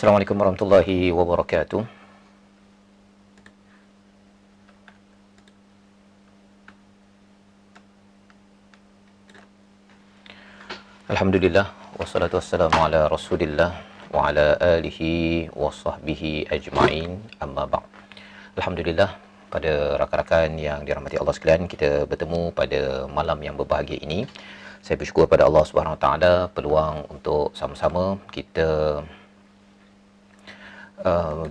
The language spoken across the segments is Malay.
Assalamualaikum warahmatullahi wabarakatuh. Alhamdulillah, wassalatu wassalamu ala Rasulillah wa ala alihi wa sahbihi ajma'in, amma ba'd. Alhamdulillah, pada rakan-rakan yang dirahmati Allah sekalian, kita bertemu pada malam yang berbahagia ini. Saya bersyukur pada Allah Subhanahu Wa Taala peluang untuk sama-sama kita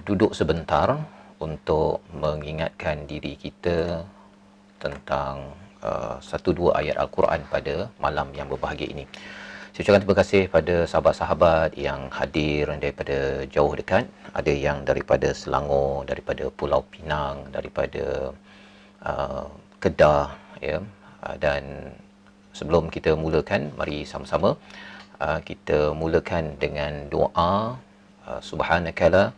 duduk sebentar untuk mengingatkan diri kita tentang satu dua ayat Al-Quran pada malam yang berbahagia ini. Saya ucapkan terima kasih pada sahabat-sahabat yang hadir daripada jauh dekat. Ada yang daripada Selangor, daripada Pulau Pinang, daripada Kedah, ya. Dan sebelum kita mulakan, mari sama-sama kita mulakan dengan doa. Subhanakala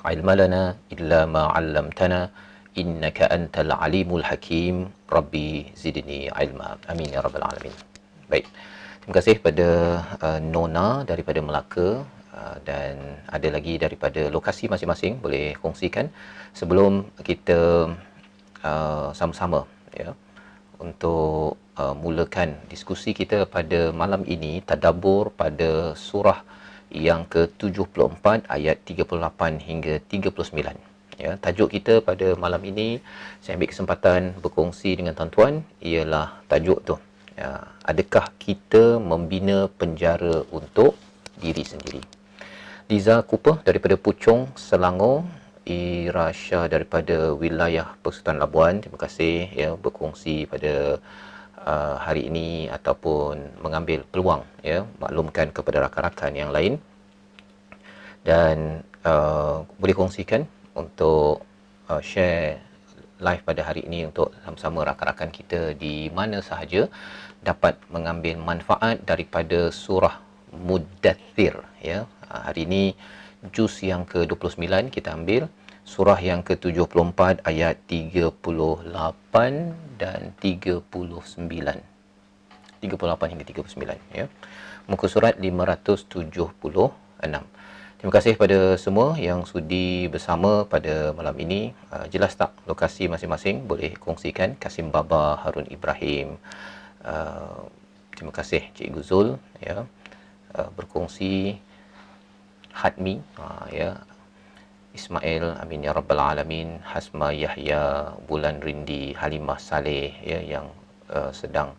ilma lana illa ma 'allamtana innaka antal alimul hakim, rabbi zidni ilma, amin ya rabbal alamin. Baik, terima kasih pada Nona daripada Melaka, dan ada lagi daripada lokasi masing-masing, boleh kongsikan sebelum kita sama-sama, ya, untuk mulakan diskusi kita pada malam ini, tadabbur pada surah yang ke-74 ayat 38 hingga 39. Ya, tajuk kita pada malam ini, saya ambil kesempatan berkongsi dengan tuan-tuan, ialah tajuk tu, ya, adakah kita membina penjara untuk diri sendiri. Liza Cooper daripada Puchong, Selangor, Irasha daripada wilayah Persekutuan Labuan, terima kasih, ya, berkongsi pada hari ini ataupun mengambil peluang, ya, maklumkan kepada rakan-rakan yang lain, dan boleh kongsikan untuk share live pada hari ini untuk sama-sama rakan-rakan kita di mana sahaja dapat mengambil manfaat daripada surah Muddathir, ya. Hari ini juz yang ke-29 kita ambil surah yang ke-74 ayat 38 dan 39. 38 hingga 39, ya. Muka surat 576. Terima kasih pada semua yang sudi bersama pada malam ini. Jelas tak lokasi masing-masing? Boleh kongsikan. Kasim Baba, Harun Ibrahim, terima kasih Cikgu Zul, ya, berkongsi. Hadmi, ya, Ismail, amin ya rabbal alamin. Hasma Yahya, Bulan Rindi, Halimah Saleh, ya, yang sedang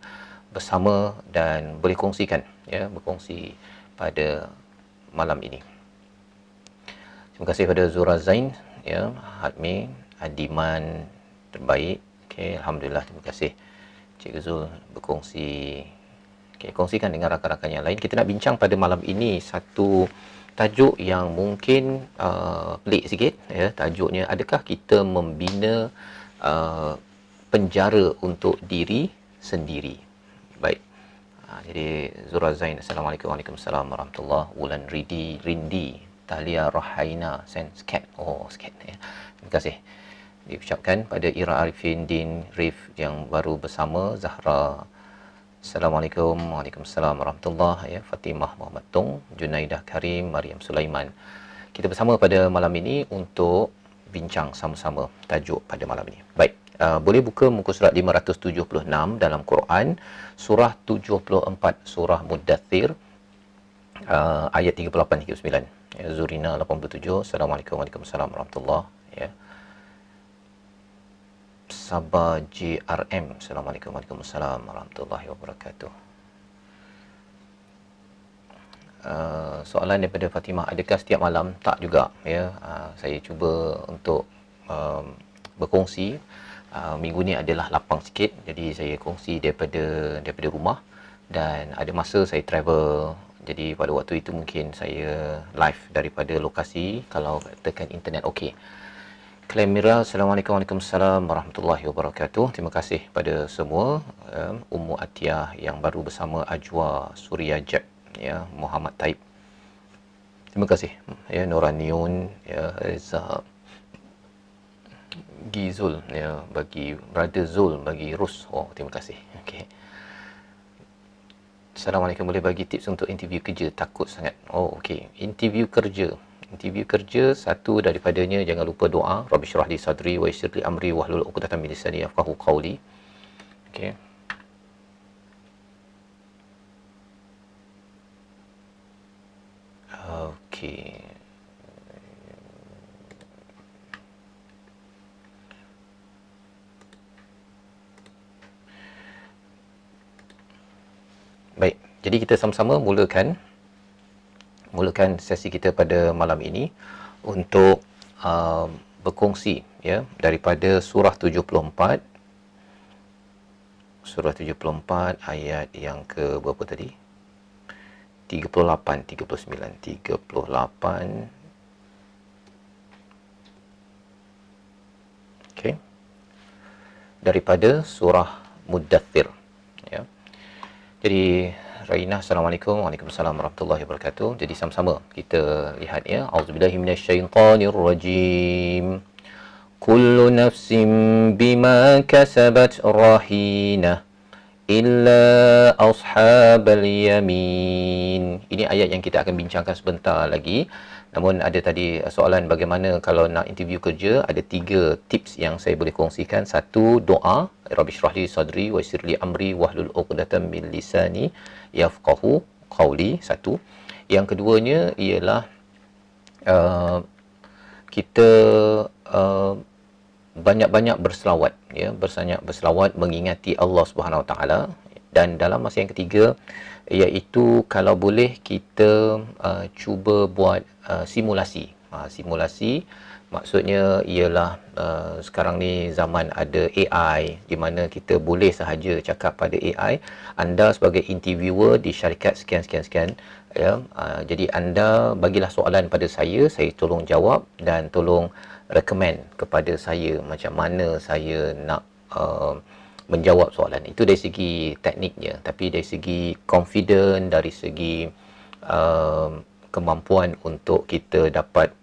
bersama dan boleh kongsikan, ya, berkongsi pada malam ini. Terima kasih pada Zura Zain, ya, Hadmi, Adiman terbaik. Okey, alhamdulillah, terima kasih Cikgu Zul berkongsi. Okey, kongsikan dengan rakan-rakan yang lain. Kita nak bincang pada malam ini satu tajuk yang mungkin pelik sikit, ya. Tajuknya, adakah kita membina penjara untuk diri sendiri? Baik. Jadi Zura Zain, Assalamualaikum, Waalaikumsalam warahmatullahi. Wulan Rindi, Talia Rahaina, Skat. Oh, Skat, ya. Terima kasih diucapkan pada Ira Arifin Din Rif yang baru bersama. Zahra, Assalamualaikum, Waalaikumsalam warahmatullahi, ya. Fatimah Muhammad Tung, Junaidah Karim, Mariam Sulaiman. Kita bersama pada malam ini untuk bincang sama-sama tajuk pada malam ini. Baik, boleh buka muka surat 576 dalam Quran, surah 74, surah Muddathir, ayat 38 hingga 9. Ya, Zurina 87, Assalamualaikum, Waalaikumsalam warahmatullahi, ya. Sabah JRM, Assalamualaikum, Waalaikumsalam warahmatullahi wabarakatuh. Soalan daripada Fatimah, adakah setiap malam? Tak juga, ya. Saya cuba untuk berkongsi. Minggu ni adalah lapang sikit, jadi saya kongsi daripada rumah, dan ada masa saya travel, jadi pada waktu itu mungkin saya live daripada lokasi kalau tekan internet okey. Klemira, Assalamualaikum, Waalaikumsalam warahmatullahi wabarakatuh. Terima kasih pada semua. Ummu Atiyah yang baru bersama, Ajwa Surya Jeb, ya, Muhammad Taib, terima kasih, ya. Noraniun, ya, Reza Gizul, ya, bagi Brother Zul, bagi Rus. Oh, terima kasih. Okey. Assalamualaikum, boleh bagi tips untuk interview kerja? Takut sangat. Oh, okey. Interview kerja. Interview kerja, satu daripadanya jangan lupa doa. Rabbi syrah li sadri wa yassir li amri wahlul 'uqdatam min lisani yafqahu qawli. Okey. Okey. Baik, jadi kita sama-sama mulakan sesi kita pada malam ini untuk berkongsi ya daripada surah 74 ayat yang ke berapa tadi? 38, 39, 38. Okey. Daripada surah Muddathir ya. Jadi Raina, Assalamualaikum. Waalaikumsalam warahmatullahi wabarakatuh. Jadi sama-sama kita lihat ya. Auzubillahi minasyaitonirrajim. Kullu nafsin bima kasabat rahina illa ashabal yamin. Ini ayat yang kita akan bincangkan sebentar lagi. Namun ada tadi soalan bagaimana kalau nak interview kerja. Ada 3 tips yang saya boleh kongsikan. Satu, doa. Rabbi syrah li sadri wa yassir li amri wahlul 'uqdatam min lisani yafqahu qawli. Satu. Yang keduanya ialah kita banyak-banyak berselawat ya, berselawat mengingati Allah Subhanahu Wa Taala. Dan dalam masa yang ketiga iaitu kalau boleh kita cuba buat simulasi. Simulasi maksudnya ialah sekarang ni zaman ada AI di mana kita boleh sahaja cakap pada AI. Anda sebagai interviewer di syarikat sekian ya, jadi anda bagilah soalan pada saya tolong jawab dan tolong recommend kepada saya macam mana saya nak menjawab soalan. Itu dari segi tekniknya, tapi dari segi confident, dari segi kemampuan untuk kita dapat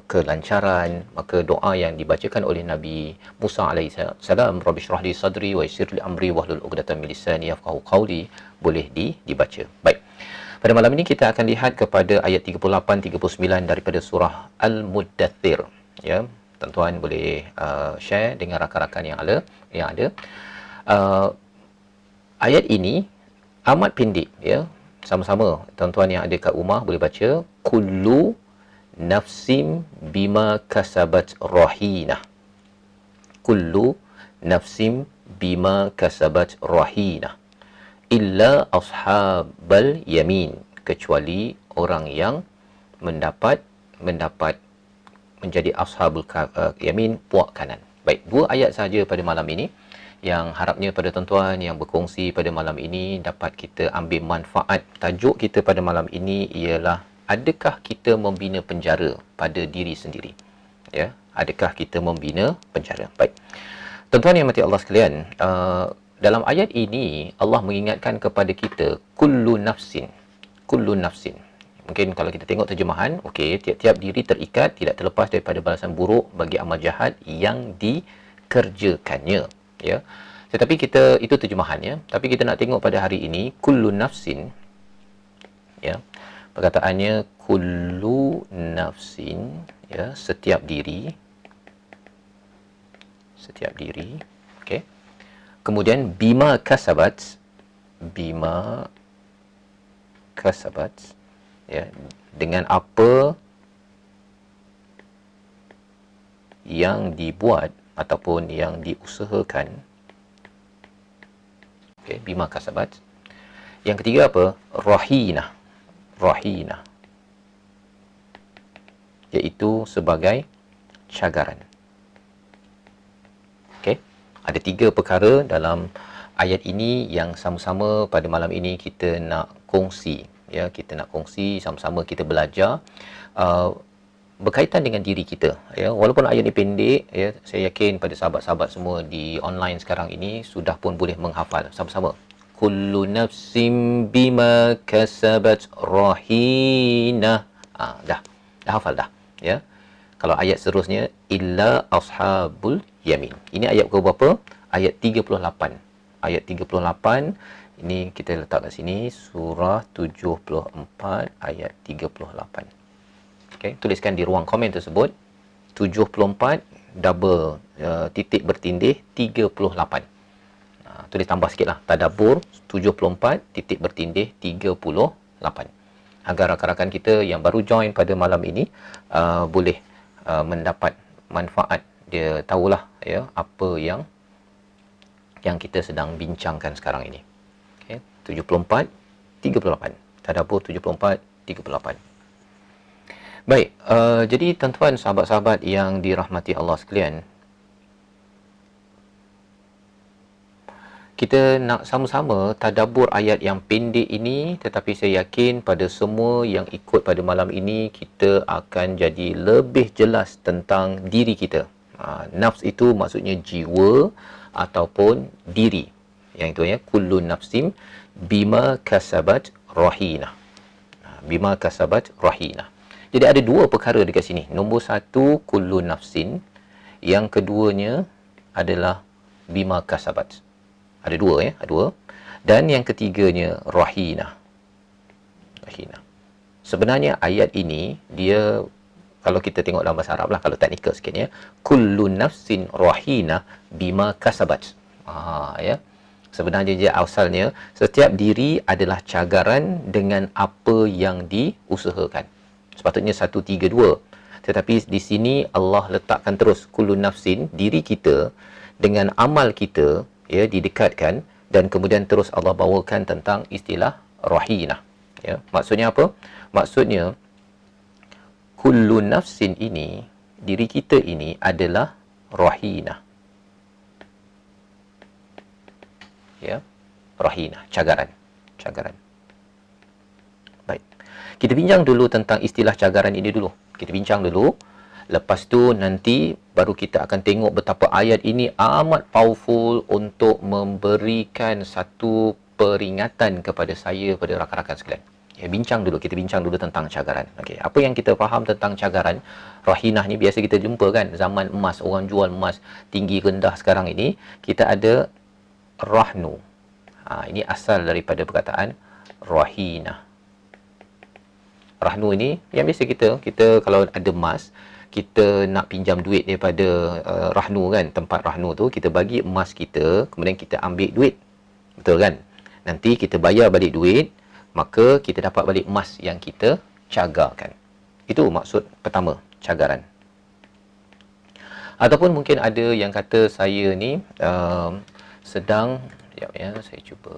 kelancaran, maka doa yang dibacakan oleh Nabi Musa alaihissalam, Rabbi syrah li sadri wa yassir li amri wahlul 'uqdatam min lisani yafqahu qawli, boleh dibaca. Baik. Pada malam ini kita akan lihat kepada ayat 38 39 daripada surah Al-Muddathir ya. Tuan-tuan boleh share dengan rakan-rakan yang ada. Ayat ini amat pendek ya. Sama-sama tuan-tuan yang ada kat rumah boleh baca. Kullu nafsim bima kasabat rahina. Kullu nafsim bima kasabat rahina illa ashabal yamin, kecuali orang yang mendapat menjadi ashabul yamin, puak kanan. Baik, 2 ayat saja pada malam ini yang harapnya pada tuan-tuan yang berkongsi pada malam ini dapat kita ambil manfaat. Tajuk kita pada malam ini ialah adakah kita membina penjara pada diri sendiri? Ya, adakah kita membina penjara? Baik. Tuan-tuan yang mati Allah sekalian, dalam ayat ini Allah mengingatkan kepada kita kullu nafsin. Mungkin kalau kita tengok terjemahan, okey, tiap-tiap diri terikat tidak terlepas daripada balasan buruk bagi amal jahat yang dikerjakannya, ya. Tetapi kita itu terjemahannya, tapi kita nak tengok pada hari ini kullu nafsin, ya. Perkataannya kullu nafsin, ya, setiap diri, okey. Kemudian bima kasabat, ya, dengan apa yang dibuat ataupun yang diusahakan. Okey, bima kasabat. Yang ketiga apa? Rahina, iaitu sebagai cagaran. Okey, ada 3 perkara dalam ayat ini yang sama-sama pada malam ini kita nak kongsi. Ya, kita nak kongsi sama-sama, kita belajar berkaitan dengan diri kita. Ya, walaupun ayat ini pendek, ya, saya yakin pada sahabat-sahabat semua di online sekarang ini sudah pun boleh menghafal sama-sama. Kullu nafsim bima kasabat rahina. Dah hafal dah. Ya. Kalau ayat seterusnya illa ashabul yamin. Ini ayat ke berapa? Ayat 38. Ayat 38 Ini kita letak kat sini, surah 74 ayat 38. Okey, tuliskan di ruang komen tersebut 74 double titik bertindih 38. Tulis tambah sikitlah, tadabbur 74 titik bertindih 38, agar rakan-rakan kita yang baru join pada malam ini boleh mendapat manfaat. Dia tahulah ya apa yang kita sedang bincangkan sekarang ini. Okey, 74 38, tadabbur 74 38. Baik, jadi tuan-tuan, sahabat-sahabat yang dirahmati Allah sekalian, kita nak sama-sama tadabbur ayat yang pendek ini, tetapi saya yakin pada semua yang ikut pada malam ini, kita akan jadi lebih jelas tentang diri kita. Nafs itu maksudnya jiwa ataupun diri. Yang itu ya, kullu nafsim bima kasabat rahina. Bima kasabat rahina. Jadi ada dua perkara dekat sini. Nombor satu, kullu nafsin. Yang keduanya adalah bima kasabat. Ada dua ya, dua. Dan yang ketiganya rahina. Rahina. Sebenarnya ayat ini dia, kalau kita tengok dalam bahasa Arab lah, kalau teknikal sikit ya, kullu nafsin rahina bima kasabat. Ya. Sebenarnya dia asalnya setiap diri adalah cagaran dengan apa yang diusahakan. Sepatutnya 132. Tetapi di sini Allah letakkan terus kullu nafsin, diri kita dengan amal kita ya didekatkan, dan kemudian terus Allah bawakan tentang istilah rahina. Ya, maksudnya apa? Maksudnya kullu nafsin ini, diri kita ini adalah rahina. Ya, rahina, cagaran. Cagaran. Baik. Kita bincang dulu tentang istilah cagaran ini dulu. Kita bincang dulu. Lepas tu nanti baru kita akan tengok betapa ayat ini amat powerful untuk memberikan satu peringatan kepada saya, pada rakan-rakan sekalian. Ya, bincang dulu. Kita bincang dulu tentang cagaran. Okey, apa yang kita faham tentang cagaran? Rahinah ni biasa kita jumpa kan, zaman emas, orang jual emas tinggi rendah sekarang ini, kita ada rahnu. Ini asal daripada perkataan rahinah. Rahnu ini yang biasa kita kalau ada emas, kita nak pinjam duit daripada rahnu kan, tempat rahnu tu, kita bagi emas kita, kemudian kita ambil duit. Betul kan? Nanti kita bayar balik duit, maka kita dapat balik emas yang kita cagarkan. Itu maksud pertama, cagaran. Ataupun mungkin ada yang kata saya ni sedang, sekejap ya, saya cuba.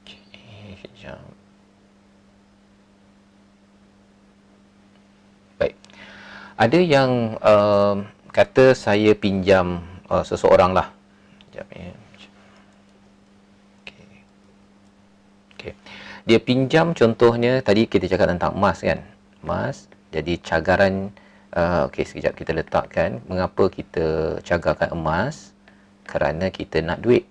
Okey, sekejap. Baik. Ada yang kata saya pinjam seseorang lah. Sekejap ya. Okey. Okey. Dia pinjam, contohnya tadi kita cakap tentang emas kan. Emas, jadi cagaran. Okey, sekejap kita letakkan mengapa kita cagarkan emas. Kerana kita nak duit.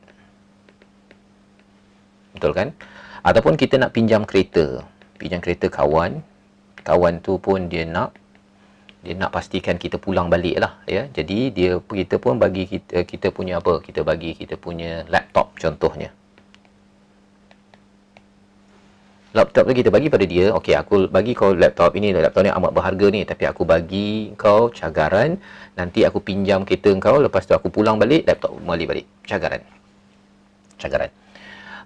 Betul kan? Ataupun kita nak pinjam kereta. Pinjam kereta kawan. Kawan tu pun dia nak pastikan kita pulang balik lah ya. Jadi kita pun bagi kita punya apa? Kita bagi kita punya laptop contohnya. Laptop tu kita bagi pada dia. Okey, aku bagi kau laptop ini. Laptop ni amat berharga ni, tapi aku bagi kau cagaran. Nanti aku pinjam kereta kau, lepas tu aku pulang balik, laptop balik. Cagaran. Cagaran.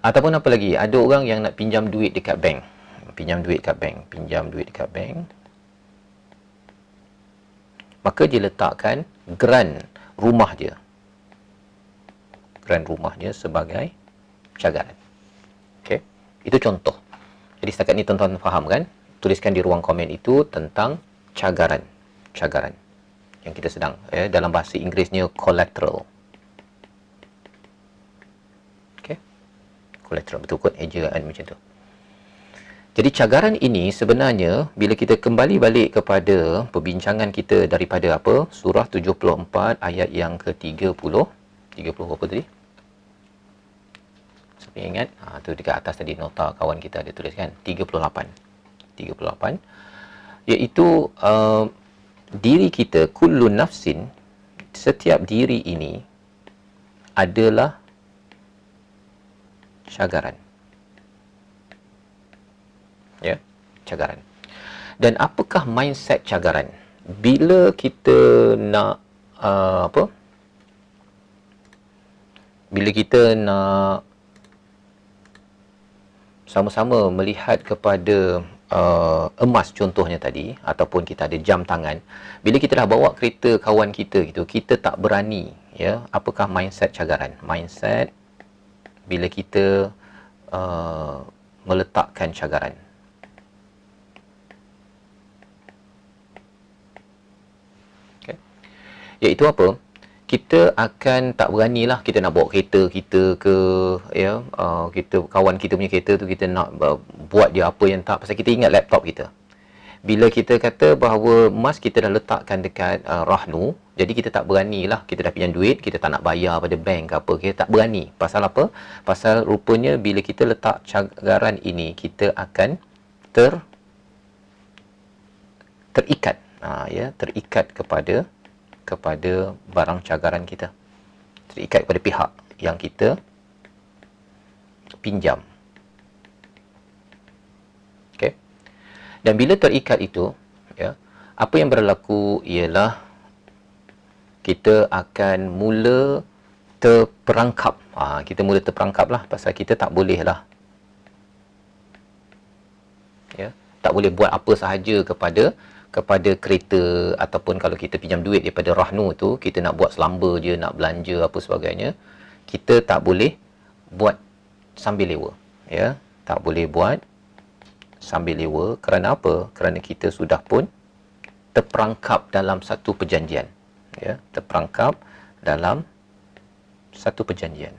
Ataupun apa lagi? Ada orang yang nak pinjam duit dekat bank. Pinjam duit dekat bank. Maka dia letakkan geran rumah dia. Geran rumah dia sebagai cagaran. Okey. Itu contoh. Jadi setakat ni tuan-tuan faham kan? Tuliskan di ruang komen itu tentang cagaran. Cagaran. Yang kita sedang, dalam bahasa Inggerisnya collateral. Okey. Collateral, betul kot ejaan macam tu. Jadi cagaran ini sebenarnya bila kita kembali balik kepada perbincangan kita daripada apa? Surah 74 ayat yang ke-30. 30 apa tadi? Siapa yang ingat? Tu dekat atas tadi nota kawan kita ada tulis kan? 38. Iaitu diri kita, kullu nafsin, setiap diri ini adalah cagaran. Ya, cagaran. Dan apakah mindset cagaran? Bila kita nak bila kita nak sama-sama melihat kepada emas contohnya tadi, ataupun kita ada jam tangan, bila kita dah bawa kereta kawan kita gitu, kita tak berani, ya. Apakah mindset cagaran? Mindset bila kita meletakkan cagaran. Okay. Iaitu apa? Kita akan tak beranilah kita nak bawa kereta kita ke, ya, kita kawan kita punya kereta tu kita nak buat dia apa yang tak, pasal kita ingat laptop kita. Bila kita kata bahawa emas kita dah letakkan dekat rahnu, jadi kita tak beranilah, kita dah pinjam duit, kita tak nak bayar pada bank ke apa, kita tak berani. Pasal apa? Pasal rupanya bila kita letak cagaran ini, kita akan terikat, ya, terikat kepada barang cagaran kita, terikat kepada pihak yang kita pinjam. Okey. Dan bila terikat itu, ya, apa yang berlaku ialah kita akan mula terperangkap. Kita mula terperangkap lah, pasal kita tak boleh lah, ya, tak boleh buat apa sahaja kepada kereta, ataupun kalau kita pinjam duit daripada rahnu tu, kita nak buat selamba je, nak belanja apa sebagainya, kita tak boleh buat sambil lewa, ya, tak boleh buat sambil lewa. Kerana apa? Kerana kita sudah pun terperangkap dalam satu perjanjian, ya, terperangkap dalam satu perjanjian.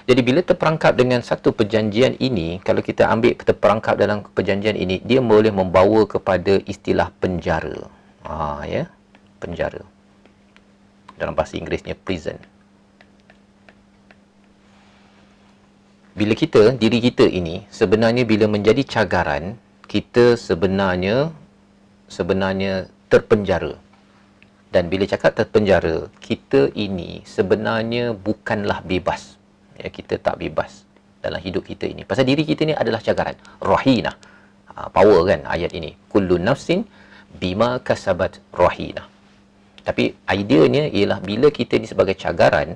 Jadi bila terperangkap dengan satu perjanjian ini, kalau kita ambil terperangkap dalam perjanjian ini, dia boleh membawa kepada istilah penjara. Ya, penjara. Dalam bahasa Inggerisnya prison. Bila diri kita ini sebenarnya bila menjadi cagaran, kita sebenarnya terpenjara. Dan bila cakap terpenjara, kita ini sebenarnya bukanlah bebas. Ya, kita tak bebas dalam hidup kita ini. Pasal diri kita ni adalah cagaran. Rahinah. Power kan ayat ini. Kullu nafsin bima kasabat rahinah. Tapi ideanya ialah bila kita ni sebagai cagaran,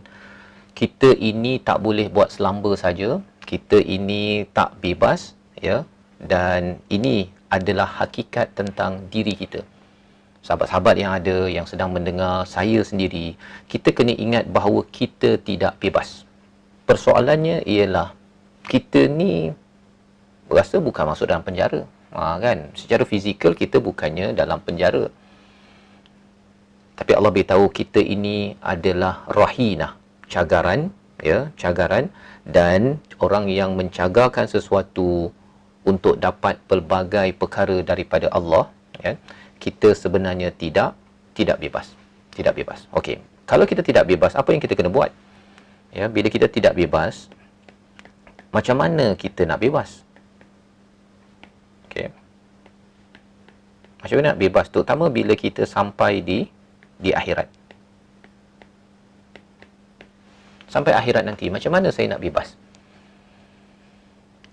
kita ini tak boleh buat selamba saja. Kita ini tak bebas, ya. Dan ini adalah hakikat tentang diri kita. Sahabat-sahabat yang ada, yang sedang mendengar, saya sendiri, kita kena ingat bahawa kita tidak bebas. Persoalannya ialah kita ni rasa bukan masuk dalam penjara, kan? Secara fizikal kita bukannya dalam penjara, tapi Allah beritahu kita ini adalah rahinah, cagaran, ya, cagaran, dan orang yang mencagarkan sesuatu untuk dapat pelbagai perkara daripada Allah, ya, kita sebenarnya tidak bebas, tidak bebas. Okey, kalau kita tidak bebas, apa yang kita kena buat? Ya, bila kita tidak bebas, macam mana kita nak bebas? Okey. Macam mana nak bebas? Terutama bila kita sampai di akhirat. Sampai akhirat nanti, macam mana saya nak bebas?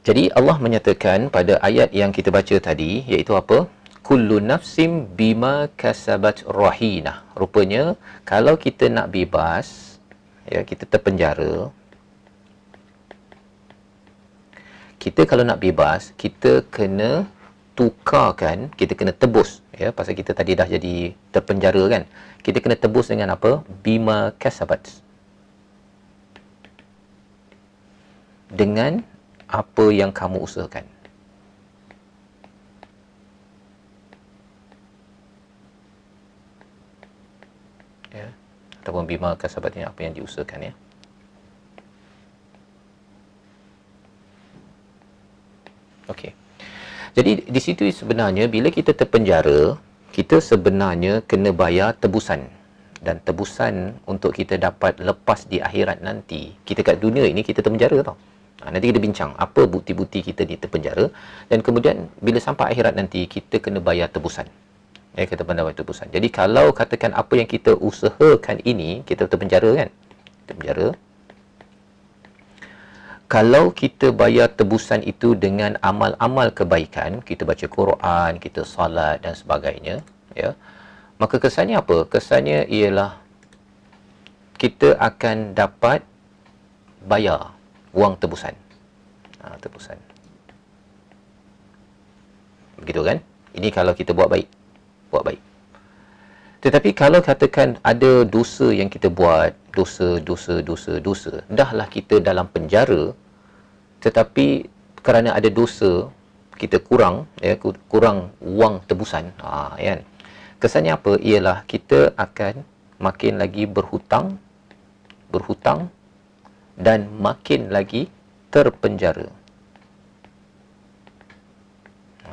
Jadi Allah menyatakan pada ayat yang kita baca tadi, iaitu apa? Kullu nafsim bima kasabat rahinah. Rupanya kalau kita nak bebas, ya, kita terpenjara, kita kalau nak bebas, kita kena tukarkan, kita kena tebus, ya, pasal kita tadi dah jadi terpenjara kan, kita kena tebus dengan apa? Bima kasabat, dengan apa yang kamu usahakan. Ya, ataupun bima kasabatnya, apa yang diusahakan, ya. Okey. Jadi di situ sebenarnya bila kita terpenjara, kita sebenarnya kena bayar tebusan. Dan tebusan untuk kita dapat lepas di akhirat nanti. Kita kat dunia ini kita terpenjara tau. Nanti kita bincang apa bukti-bukti kita di terpenjara, dan kemudian bila sampai akhirat nanti kita kena bayar tebusan. Ya, kita pandang batu tebusan. Jadi kalau katakan apa yang kita usahakan ini, kita terpenjara kan? Terpenjara. Kalau kita bayar tebusan itu dengan amal-amal kebaikan, kita baca Quran, kita salat dan sebagainya, ya, maka kesannya apa? Kesannya ialah kita akan dapat bayar wang tebusan. Tebusan. Begitu kan? Ini kalau kita buat baik. Buat baik. Tetapi kalau katakan ada dosa yang kita buat, dosa, dahlah kita dalam penjara, tetapi kerana ada dosa, kita kurang, ya, kurang wang tebusan, kan? Kesannya apa? Ialah kita akan makin lagi berhutang, dan makin lagi terpenjara.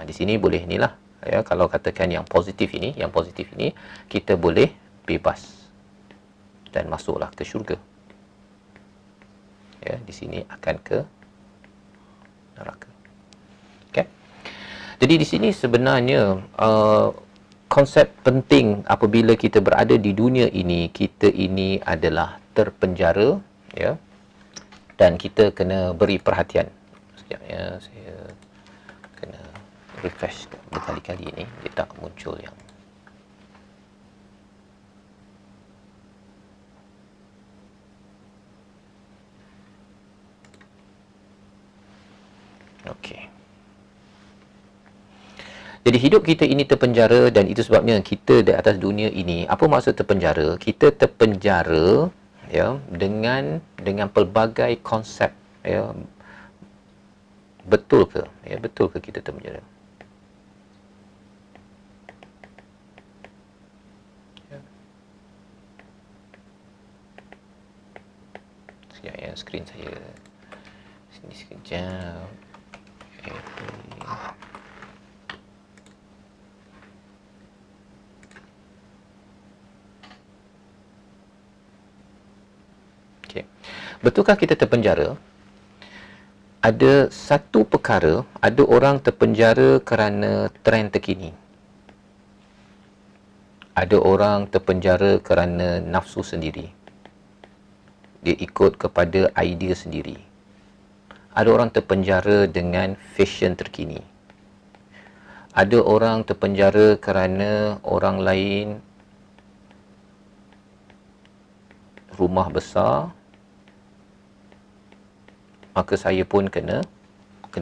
Di sini boleh inilah, ya, kalau katakan yang positif ini, kita boleh bebas dan masuklah ke syurga. Ya, di sini akan ke neraka. Okay. Jadi di sini sebenarnya konsep penting apabila kita berada di dunia ini, kita ini adalah terpenjara, ya, dan kita kena beri perhatian. Sekejap ya, saya kena refresh berkali-kali ni, dia tak muncul yang okey. Jadi hidup kita ini terpenjara, dan itu sebabnya kita di atas dunia ini. Apa maksud terpenjara? Kita terpenjara, ya, dengan pelbagai konsep, ya. Betul ke? Ya, betul ke kita terpenjara? Sekejap ya, skrin saya sini sekejap. Okay. Betulkah kita terpenjara? Ada satu perkara, ada orang terpenjara kerana trend terkini. Ada orang terpenjara kerana nafsu sendiri. Dia ikut kepada idea sendiri. Ada orang terpenjara dengan fashion terkini. Ada orang terpenjara kerana orang lain rumah besar, maka saya pun kena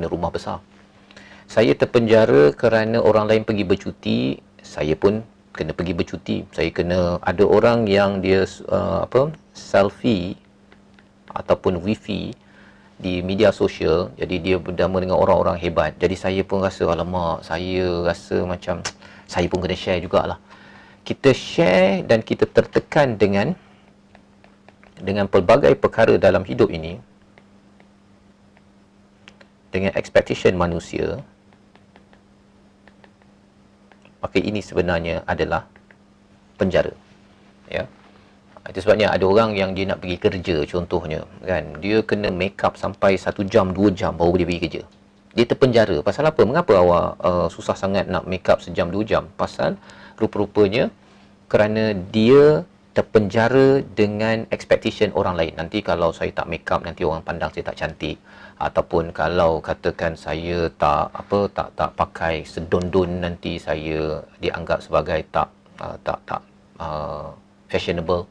rumah besar. Saya terpenjara kerana orang lain pergi bercuti, saya pun kena pergi bercuti. Saya kena, ada orang yang dia selfie ataupun wifi di media sosial, jadi dia berdama dengan orang-orang hebat. Jadi saya pun rasa, alamak, saya rasa macam saya pun kena share jugalah. Kita share dan kita tertekan dengan pelbagai perkara dalam hidup ini, dengan expectation manusia, maka ini sebenarnya adalah penjara, ya. Itu sebabnya ada orang yang dia nak pergi kerja, contohnya kan, dia kena make up sampai 1 jam 2 jam baru dia pergi kerja. Dia terpenjara. Pasal apa? Mengapa awak susah sangat nak make up sejam 2 jam? Pasal rupa-rupanya kerana dia terpenjara dengan expectation orang lain. Nanti kalau saya tak make up, nanti orang pandang saya tak cantik. Ataupun kalau katakan saya tak pakai sedondon, nanti saya dianggap sebagai tak fashionable.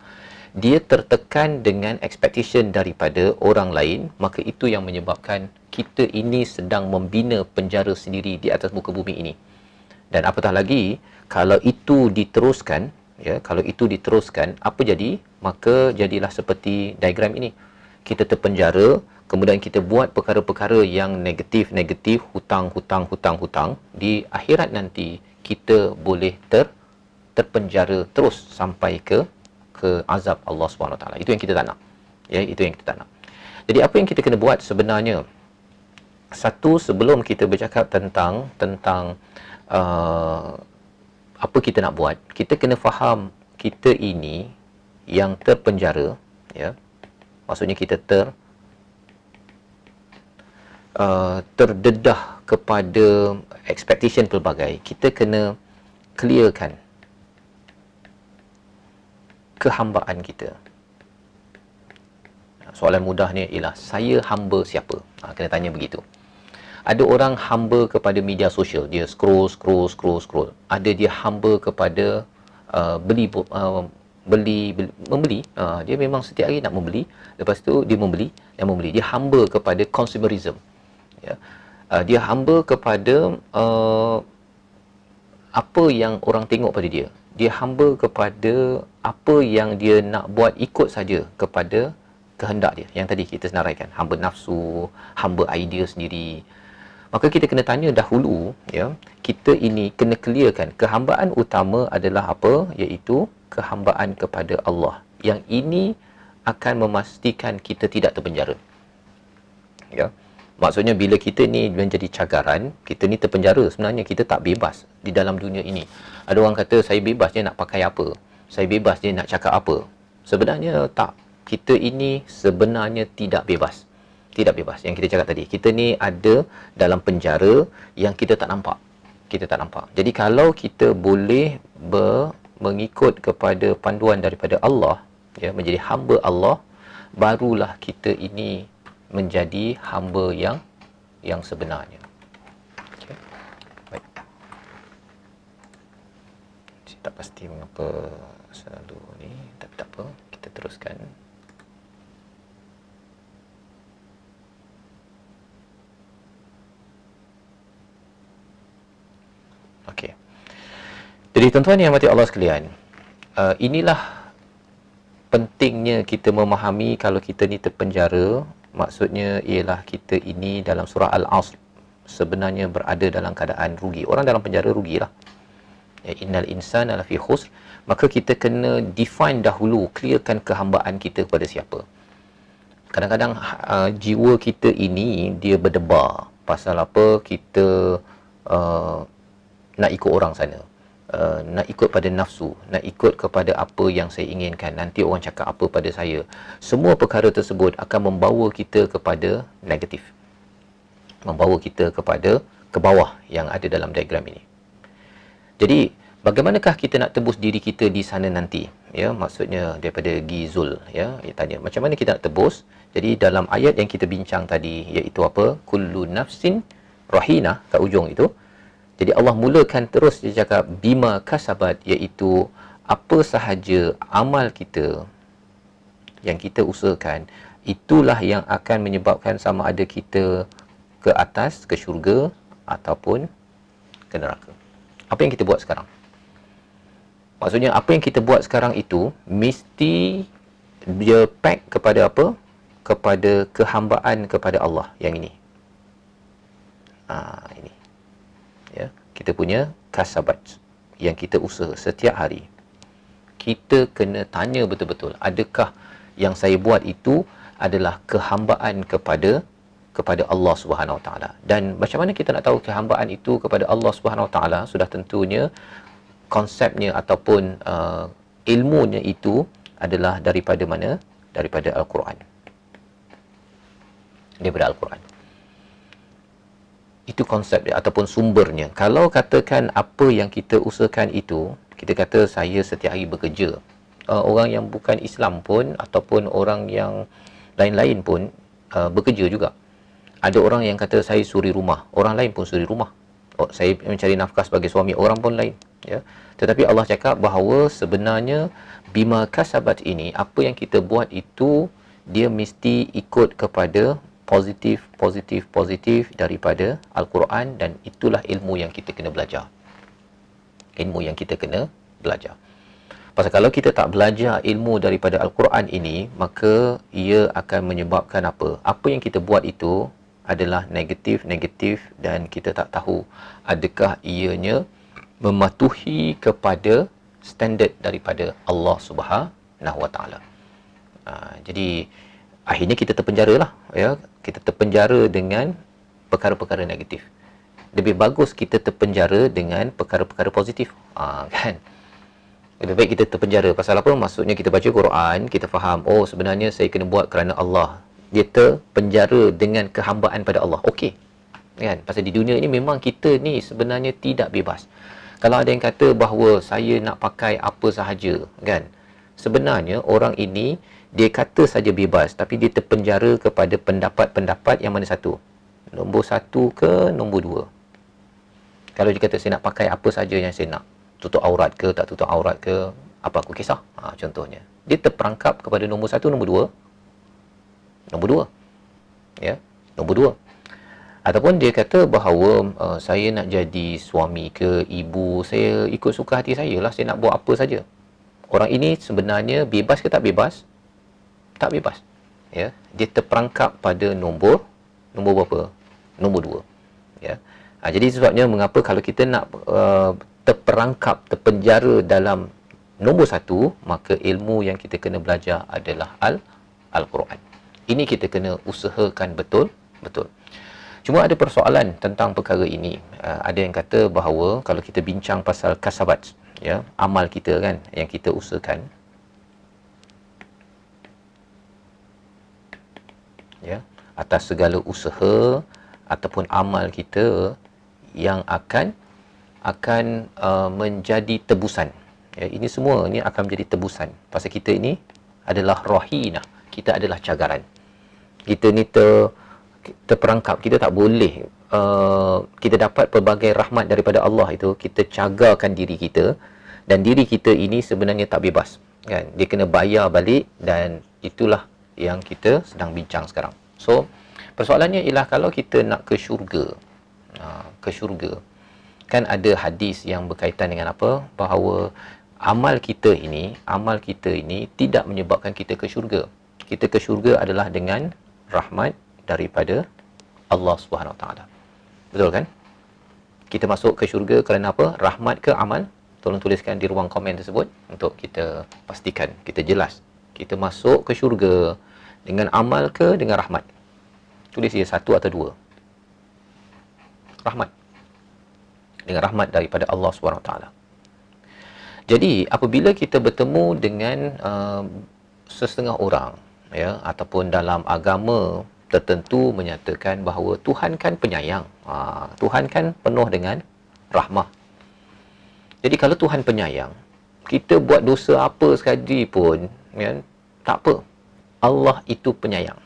Dia tertekan dengan expectation daripada orang lain, maka itu yang menyebabkan kita ini sedang membina penjara sendiri di atas muka bumi ini. Dan apatah lagi, kalau itu diteruskan, ya, apa jadi? Maka jadilah seperti diagram ini. Kita terpenjara, kemudian kita buat perkara-perkara yang negatif, hutang. Di akhirat nanti kita boleh terpenjara terus sampai ke azab Allah SWT. Itu yang kita tak nak. Ya, itu yang kita tak nak. Jadi apa yang kita kena buat sebenarnya? Satu, sebelum kita bercakap tentang apa kita nak buat, kita kena faham kita ini yang terpenjara, ya. Maksudnya kita terdedah kepada expectation pelbagai. Kita kena clearkan kehambaan kita. Soalan mudahnya ialah, saya hamba siapa? Kena tanya begitu. Ada orang hamba kepada media sosial, dia scroll. Ada dia hamba kepada membeli. Dia memang setiap hari nak membeli, lepas tu dia membeli dan membeli. Dia hamba kepada consumerism. Ya. Dia hamba kepada apa yang orang tengok pada dia. Dia hamba kepada apa yang dia nak buat, ikut saja kepada kehendak dia. Yang tadi kita senaraikan, hamba nafsu, hamba idea sendiri. Maka kita kena tanya dahulu, ya, kita ini kena clearkan kehambaan utama adalah apa, iaitu kehambaan kepada Allah. Yang ini akan memastikan kita tidak terpenjara. Ya. Maksudnya bila kita ni menjadi cagaran, kita ni terpenjara, sebenarnya kita tak bebas di dalam dunia ini. Ada orang kata saya bebas je nak pakai apa, saya bebas je nak cakap apa. Sebenarnya tak. Kita ini sebenarnya tidak bebas. Tidak bebas. Yang kita cakap tadi, kita ni ada dalam penjara yang kita tak nampak. Kita tak nampak. Jadi kalau kita boleh mengikut kepada panduan daripada Allah, ya, menjadi hamba Allah, barulah kita ini menjadi hamba yang sebenarnya. Okay. Baik. Saya tak pasti mengapa selalu ni, tapi tak apa, kita teruskan. Okey. Jadi tuan-tuan yang mati Allah sekalian, inilah pentingnya kita memahami kalau kita ni terpenjara. Maksudnya ialah kita ini dalam surah Al-Asr sebenarnya berada dalam keadaan rugi. Orang dalam penjara rugilah. Ya, innal insana lafi khusr. Maka kita kena define dahulu, clearkan kehambaan kita kepada siapa. Kadang-kadang jiwa kita ini dia berdebar. Pasal apa? Kita nak ikut orang sana, nak ikut pada nafsu, nak ikut kepada apa yang saya inginkan, nanti orang cakap apa pada saya. Semua perkara tersebut akan membawa kita kepada negatif, membawa kita kepada ke bawah yang ada dalam diagram ini. Jadi bagaimanakah kita nak tebus diri kita di sana nanti? Ya, maksudnya daripada Gizul, ya, dia tanya macam mana kita nak tebus. Jadi dalam ayat yang kita bincang tadi, iaitu apa? Kullu nafsin rahina, kat ujung itu. Jadi Allah mulakan terus, dia cakap bima kasabat, iaitu apa sahaja amal kita yang kita usahakan, itulah yang akan menyebabkan sama ada kita ke atas, ke syurga ataupun ke neraka. Apa yang kita buat sekarang? Maksudnya apa yang kita buat sekarang itu mesti dia pack kepada apa? Kepada kehambaan kepada Allah yang ini. Ini. Ya, kita punya kasabat yang kita usaha setiap hari. Kita kena tanya betul-betul, adakah yang saya buat itu adalah kehambaan kepada Allah Subhanahu Wa Taala. Dan macam mana kita nak tahu kehambaan itu kepada Allah Subhanahu Wa Taala? Sudah tentunya konsepnya ataupun ilmunya itu adalah daripada mana? Daripada Al-Quran. Daripada Al-Quran. Itu konsep dia ataupun sumbernya. Kalau katakan apa yang kita usahakan itu, kita kata saya setiap hari bekerja. Orang yang bukan Islam pun ataupun orang yang lain-lain pun bekerja juga. Ada orang yang kata saya suri rumah, orang lain pun suri rumah. Saya mencari nafkah sebagai suami, orang pun lain. Ya. Tetapi Allah cakap bahawa sebenarnya bima kasabat ini, apa yang kita buat itu, dia mesti ikut kepada positif daripada Al-Quran, dan itulah ilmu yang kita kena belajar. Ilmu yang kita kena belajar. Pasal kalau kita tak belajar ilmu daripada Al-Quran ini, maka ia akan menyebabkan apa? Apa yang kita buat itu adalah negatif dan kita tak tahu adakah ianya mematuhi kepada standard daripada Allah Subhanahu Wa Taala. Jadi akhirnya kita terpenjara lah, ya. Kita terpenjara dengan perkara-perkara negatif. Lebih bagus kita terpenjara dengan perkara-perkara positif, kan? Lebih baik kita terpenjara. Pasal apa? Maksudnya kita baca Quran, kita faham, oh sebenarnya saya kena buat kerana Allah. Dia terpenjara dengan kehambaan pada Allah. Okey. Kan? Pasal di dunia ini memang kita ni sebenarnya tidak bebas. Kalau ada yang kata bahawa saya nak pakai apa sahaja, kan? Sebenarnya orang ini dia kata saja bebas, tapi dia terpenjara kepada pendapat-pendapat yang mana satu? Nombor satu ke nombor dua? Kalau dia kata saya nak pakai apa saja yang saya nak, tutup aurat ke tak tutup aurat ke, apa aku kisah? Contohnya. Dia terperangkap kepada nombor satu, nombor dua. Nombor dua. Ya, nombor dua. Ataupun dia kata bahawa saya nak jadi suami ke ibu, saya ikut suka hati saya lah, saya nak buat apa saja. Orang ini sebenarnya bebas ke tak bebas? Tak bebas. Ya, dia terperangkap pada nombor berapa? Nombor dua. Ya. Jadi sebabnya mengapa kalau kita nak terperangkap, terpenjara dalam nombor satu, maka ilmu yang kita kena belajar adalah Al-Quran. Ini kita kena usahakan betul-betul. Cuma ada persoalan tentang perkara ini. Ada yang kata bahawa kalau kita bincang pasal kasabat, ya, amal kita kan, yang kita usahakan, ya, atas segala usaha ataupun amal kita yang akan menjadi tebusan. Ya, ini semua ni akan menjadi tebusan. Pasal kita ini adalah rahinah, kita adalah cagaran. Kita ni terperangkap, kita tak boleh kita dapat pelbagai rahmat daripada Allah itu, kita cagarkan diri kita, dan diri kita ini sebenarnya tak bebas, kan? Dia kena bayar balik, dan itulah yang kita sedang bincang sekarang. So persoalannya ialah kalau kita nak ke syurga, kan ada hadis yang berkaitan dengan apa, bahawa amal kita ini tidak menyebabkan kita ke syurga. Kita ke syurga adalah dengan rahmat daripada Allah Subhanahu Wa Taala. Betul kan? Kita masuk ke syurga kerana apa? Rahmat ke amal? Tolong tuliskan di ruang komen tersebut untuk kita pastikan, kita jelas. Kita masuk ke syurga dengan amal ke dengan rahmat? Tulis dia satu atau dua. Rahmat. Dengan rahmat daripada Allah Subhanahu Wa Taala. Jadi apabila kita bertemu dengan sesetengah orang, ya, ataupun dalam agama tertentu menyatakan bahawa Tuhan kan penyayang, Tuhan kan penuh dengan rahmah. Jadi kalau Tuhan penyayang, kita buat dosa apa sekali pun, ya, tak apa, Allah itu penyayang.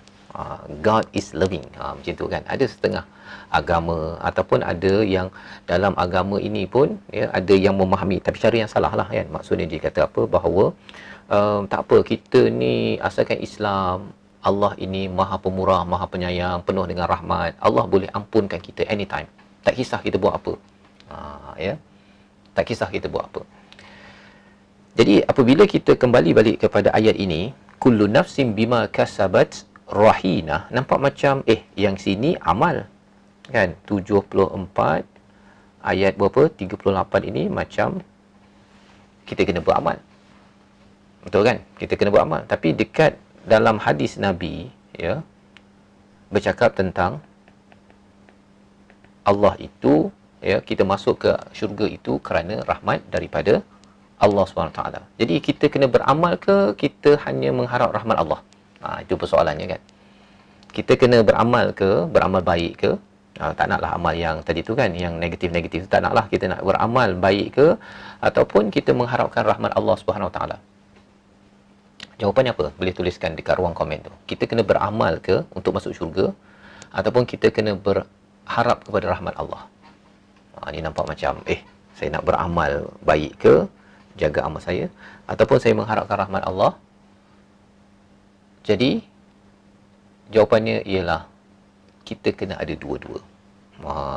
God is loving, macam tu kan. Ada setengah agama ataupun ada yang dalam agama ini pun, ya, ada yang memahami tapi cara yang salah lah, kan. Maksudnya dia kata apa, bahawa tak apa, kita ni asalkan Islam, Allah ini maha pemurah, maha penyayang, penuh dengan rahmat, Allah boleh ampunkan kita anytime, tak kisah kita buat apa, ya, tak kisah kita buat apa. Jadi apabila kita kembali balik kepada ayat ini, kullu nafsin bima kasabat rahinah, nampak macam yang sini amal, kan. 74 ayat berapa, 38 ini macam kita kena beramal, betul kan? Kita kena beramal. Tapi dekat dalam hadis Nabi, ya, bercakap tentang Allah itu, ya, kita masuk ke syurga itu kerana rahmat daripada Allah SWT. Jadi kita kena beramal ke kita hanya mengharap rahmat Allah? Itu persoalannya, kan. Kita kena beramal ke, beramal baik ke? Tak naklah amal yang tadi tu, kan, yang negatif-negatif, tak naklah. Kita nak beramal baik ke ataupun kita mengharapkan rahmat Allah SWT? Jawapannya apa? Boleh tuliskan dekat ruang komen tu. Kita kena beramal ke untuk masuk syurga ataupun kita kena berharap kepada rahmat Allah? Ni nampak macam saya nak beramal baik ke, jaga amal saya, ataupun saya mengharapkan rahmat Allah? Jadi jawapannya ialah kita kena ada dua-dua.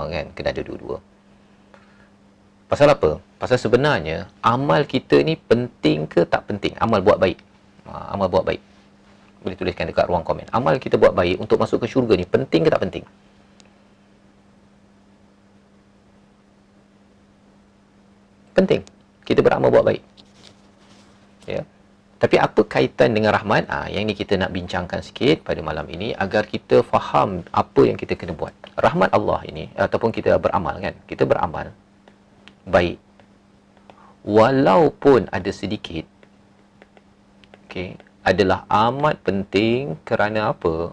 Kan, kena ada dua-dua. Pasal apa? Pasal sebenarnya amal kita ni penting ke tak penting? Amal buat baik. Amal buat baik. Boleh tuliskan dekat ruang komen. Amal kita buat baik untuk masuk ke syurga ni penting ke tak penting? Penting. Kita beramal buat baik. Ya. Tapi apa kaitan dengan rahmat? Yang ni kita nak bincangkan sikit pada malam ini agar kita faham apa yang kita kena buat. Rahmat Allah ini, ataupun kita beramal, kan. Kita beramal baik. Walaupun ada sedikit, adalah amat penting. Kerana apa?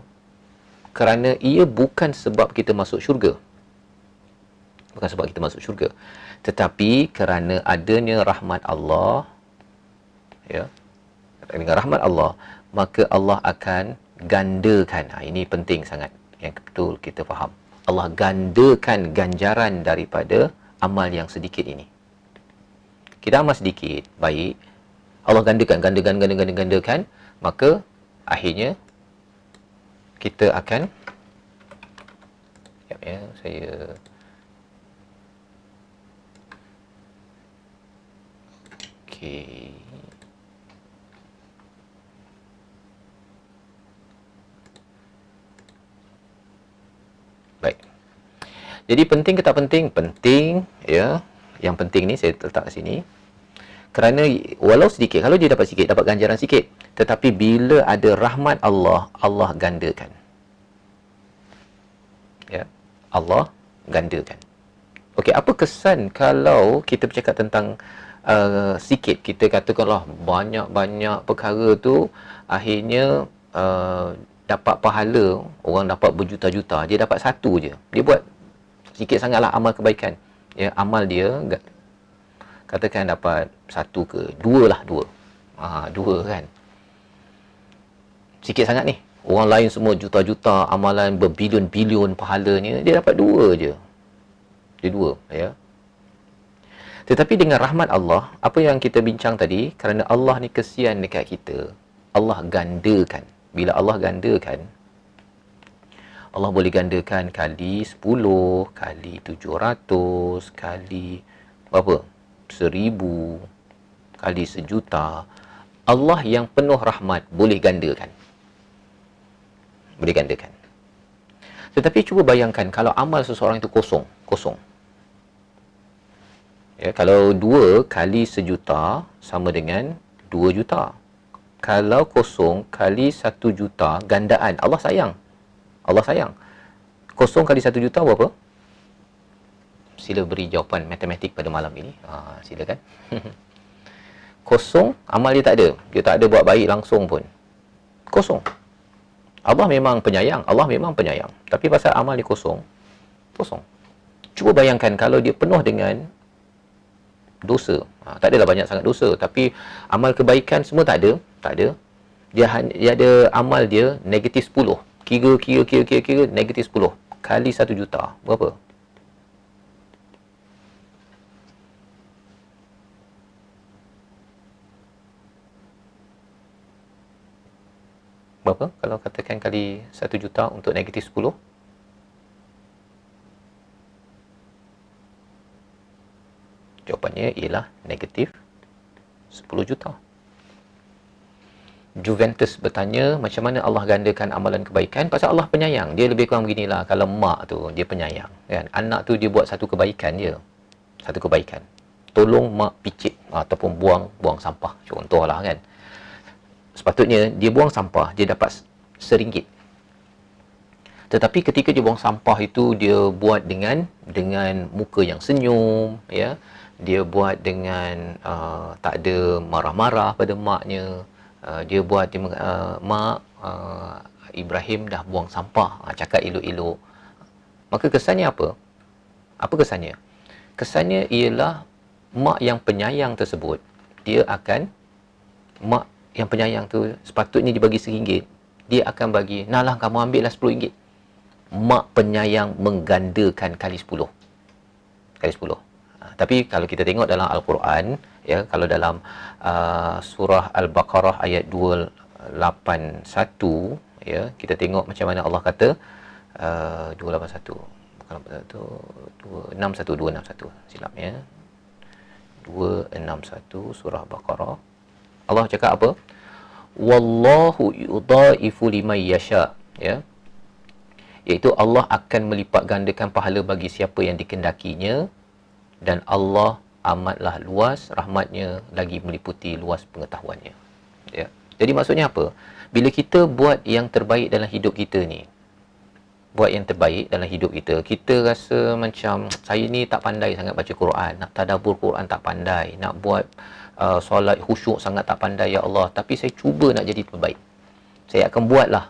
Kerana ia bukan sebab kita masuk syurga. bukan sebab kita masuk syurga, tetapi kerana adanya rahmat Allah, ya, dengan rahmat Allah, maka Allah akan gandakan. Ini penting sangat yang betul kita faham. Allah gandakan ganjaran daripada amal yang sedikit ini. Kita amal sedikit, baik, Allah gandakan, maka akhirnya kita akan, ya, saya okey. Baik. Jadi penting ke tak penting? Penting, ya. Yang penting ni saya letak kat sini. Kerana walau sedikit, kalau dia dapat sikit, dapat ganjaran sikit, tetapi bila ada rahmat Allah, Allah gandakan. Ya. Allah gandakan. Okey, apa kesan kalau kita bercakap tentang sikit, kita katakanlah banyak-banyak perkara tu akhirnya dapat pahala, orang dapat berjuta-juta, dia dapat satu je. Dia buat sikit sangatlah amal kebaikan. Ya, amal dia katakan dapat satu ke dua lah, dua kan. Sikit sangat ni. Orang lain semua juta-juta amalan, berbilion-bilion pahalanya, dia dapat dua je. Dia dua, ya. Tetapi dengan rahmat Allah, apa yang kita bincang tadi, kerana Allah ni kesian dekat kita, Allah gandakan. Bila Allah gandakan, Allah boleh gandakan kali 10, kali 700, kali berapa? 1000, kali 1,000,000. Allah yang penuh rahmat boleh gandakan. Boleh gandakan. Tetapi cuba bayangkan kalau amal seseorang itu kosong. Ya, kalau 2 kali 1,000,000 sama dengan 2 juta. Kalau kosong kali 1 juta, gandaan. Allah sayang. Kosong kali 1 juta berapa? Sila beri jawapan matematik pada malam ini. Silakan. Kosong, amal dia tak ada. Dia tak ada buat baik langsung pun. Kosong. Allah memang penyayang. Tapi pasal amal dia kosong. Cuba bayangkan kalau dia penuh dengan dosa. Tak adalah banyak sangat dosa, tapi amal kebaikan semua tak ada. Dia ada amal dia negatif 10. Kira negatif 10 kali 1 juta. Berapa? Berapa kalau katakan kali 1 juta untuk negatif 10? Jawapannya ialah negatif 10 juta. Juventus bertanya, macam mana Allah gandakan amalan kebaikan? Pasal Allah penyayang. Dia lebih kurang beginilah. Kalau mak tu, dia penyayang. Kan? Anak tu dia buat satu kebaikan je. Tolong mak picit ataupun buang sampah. Contohlah kan. Sepatutnya dia buang sampah, dia dapat RM1. Tetapi ketika dia buang sampah itu, dia buat dengan muka yang senyum, ya. Dia buat dengan tak ada marah-marah pada maknya. Dia buat mak, Ibrahim dah buang sampah, cakap elok-elok. Maka kesannya apa? Apa kesannya? Kesannya ialah mak yang penyayang tersebut, mak yang penyayang tu sepatutnya dibagi RM1, dia akan bagi, nah lah kamu ambil lah RM10. Mak penyayang menggandakan kali 10. Tapi kalau kita tengok dalam Al-Quran, ya, kalau dalam surah Al-Baqarah ayat 281, ya, kita tengok macam mana Allah kata 281, bukan 261, silap ya. 261 surah Baqarah. Allah cakap apa? Wallahu yudha'ifu liman yasha, ya. Iaitu Allah akan melipat gandakan pahala bagi siapa yang dikendakinya, dan Allah amatlah luas rahmatnya, lagi meliputi luas pengetahuannya. Ya. Jadi maksudnya apa? Bila kita buat yang terbaik dalam hidup kita ni, kita rasa macam saya ni tak pandai sangat baca Quran, nak tadabbur Quran tak pandai, nak buat solat khusyuk sangat tak pandai, ya Allah, tapi saya cuba nak jadi terbaik, saya akan buatlah,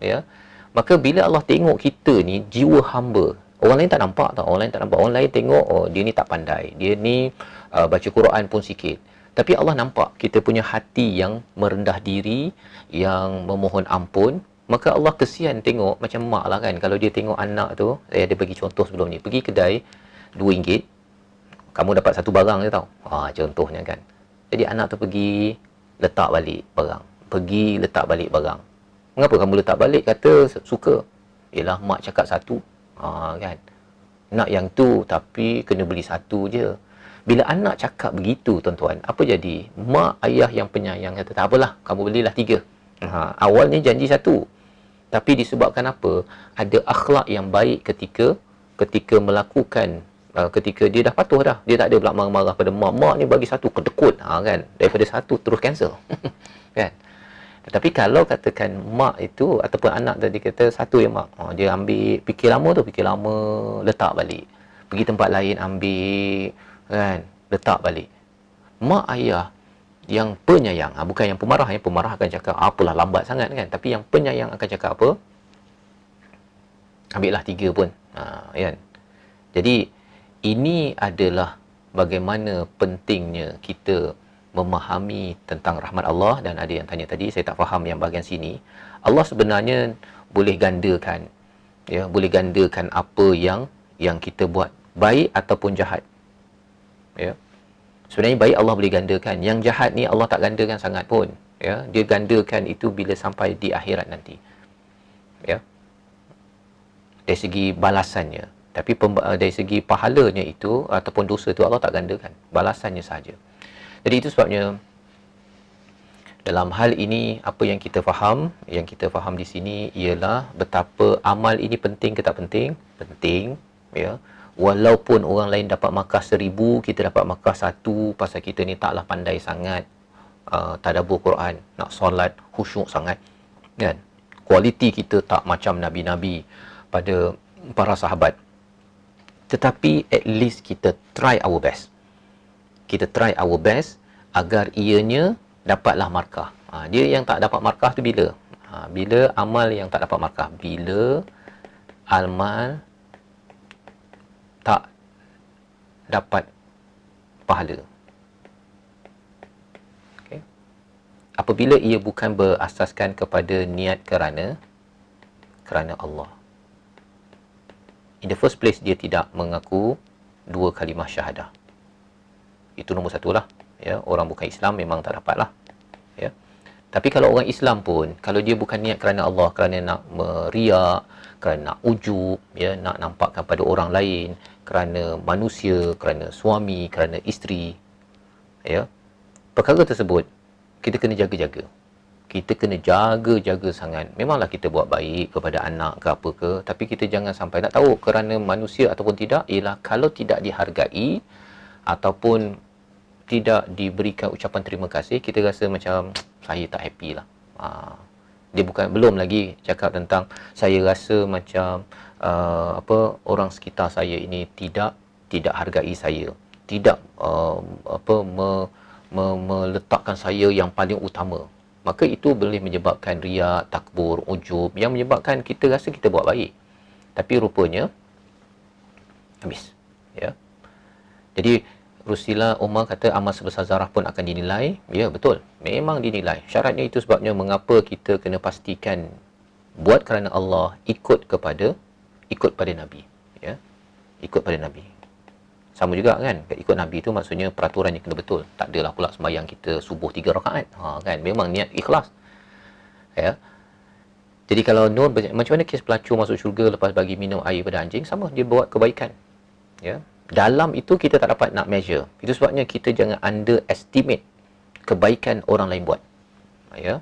ya. Maka bila Allah tengok kita ni jiwa hamba, Orang lain tak nampak tau, orang lain tak nampak. Orang lain tengok, oh dia ni tak pandai, dia ni baca Quran pun sikit. Tapi Allah nampak kita punya hati yang merendah diri, yang memohon ampun. Maka Allah kesian tengok, macam mak lah kan, kalau dia tengok anak tu, saya ada bagi contoh sebelum ni, pergi kedai RM2, kamu dapat satu barang je tau. Contohnya kan. Jadi anak tu pergi letak balik barang. Pergi letak balik barang. Mengapa kamu letak balik? Kata suka. Yelah, mak cakap satu. Kan. Nak yang tu tapi kena beli satu je. Bila anak cakap begitu tuan-tuan, apa jadi? Mak ayah yang penyayang kata, tak apalah, kamu belilah 3. Awalnya janji 1. Tapi disebabkan apa? Ada akhlak yang baik ketika melakukan, ketika dia dah patuh dah. Dia tak ada pula marah-marah pada mak. Mak ni bagi 1 kedekut. Kan? Daripada 1 terus cancel. Kan? Tetapi kalau katakan mak itu ataupun anak tadi kata 1 ya mak, dia ambil, fikir lama, letak balik. Pergi tempat lain ambil, kan, letak balik. Mak ayah yang penyayang, bukan yang pemarah. Yang pemarah akan cakap apalah lambat sangat kan. Tapi yang penyayang akan cakap apa? Ambillah 3 pun. Kan? Jadi ini adalah bagaimana pentingnya kita memahami tentang rahmat Allah. Dan ada yang tanya tadi, saya tak faham yang bahagian sini. Allah sebenarnya boleh gandakan, ya, boleh gandakan apa yang kita buat, baik ataupun jahat. Ya. Sebenarnya baik Allah boleh gandakan, yang jahat ni Allah tak gandakan sangat pun. Ya, dia gandakan itu bila sampai di akhirat nanti. Ya. Dari segi balasannya. Tapi dari segi pahalanya itu ataupun dosa itu Allah tak gandakan, balasannya sahaja. Jadi itu sebabnya dalam hal ini apa yang kita faham di sini ialah betapa amal ini penting ke tak penting? Penting, ya. Walaupun orang lain dapat markah 1000, kita dapat markah 1 pasal kita ni taklah pandai sangat tadabbur Quran, nak solat khusyuk sangat, kan? Kualiti kita tak macam nabi-nabi pada para sahabat. Tetapi at least kita try our best. Kita try our best agar ianya dapatlah markah. Dia yang tak dapat markah tu bila? Bila amal yang tak dapat markah. Bila amal tak dapat pahala. Okay. Apabila ia bukan berasaskan kepada niat kerana Allah. In the first place, dia tidak mengaku 2 kalimah syahadah. Itu nombor 1 lah. Ya, orang bukan Islam memang tak dapat lah. Ya. Tapi kalau orang Islam pun, kalau dia bukan niat kerana Allah, kerana nak meriak, kerana nak ujub, ya, nak nampakkan pada orang lain, kerana manusia, kerana suami, kerana isteri, ya, perkara tersebut kita kena jaga-jaga. Kita kena jaga-jaga sangat. Memanglah kita buat baik kepada anak ke apa ke, tapi kita jangan sampai, nak tahu kerana manusia ataupun tidak, ialah kalau tidak dihargai ataupun tidak diberikan ucapan terima kasih, kita rasa macam saya tak happy lah. Dia belum lagi cakap tentang saya rasa macam orang sekitar saya ini tidak hargai saya, tidak meletakkan saya yang paling utama. Maka itu boleh menyebabkan riak, takbur, ujub, yang menyebabkan kita rasa kita buat baik, tapi rupanya habis. Ya. Jadi Rasulullah Umar kata amal sebesar zarah pun akan dinilai. Ya, betul, memang dinilai. Syaratnya itu sebabnya mengapa kita kena pastikan buat kerana Allah, ikut pada Nabi. Ya, ikut pada Nabi. Sama juga kan, ikut Nabi itu maksudnya peraturannya kena betul. Tak adalah pula sembahyang kita subuh 3 rakaat. Kan, memang niat ikhlas. Ya. Jadi kalau Nur, macam mana kes pelacur masuk syurga lepas bagi minum air pada anjing? Sama, dia buat kebaikan. Ya. Dalam itu kita tak dapat nak measure. Itu sebabnya kita jangan underestimate kebaikan orang lain buat. Ya.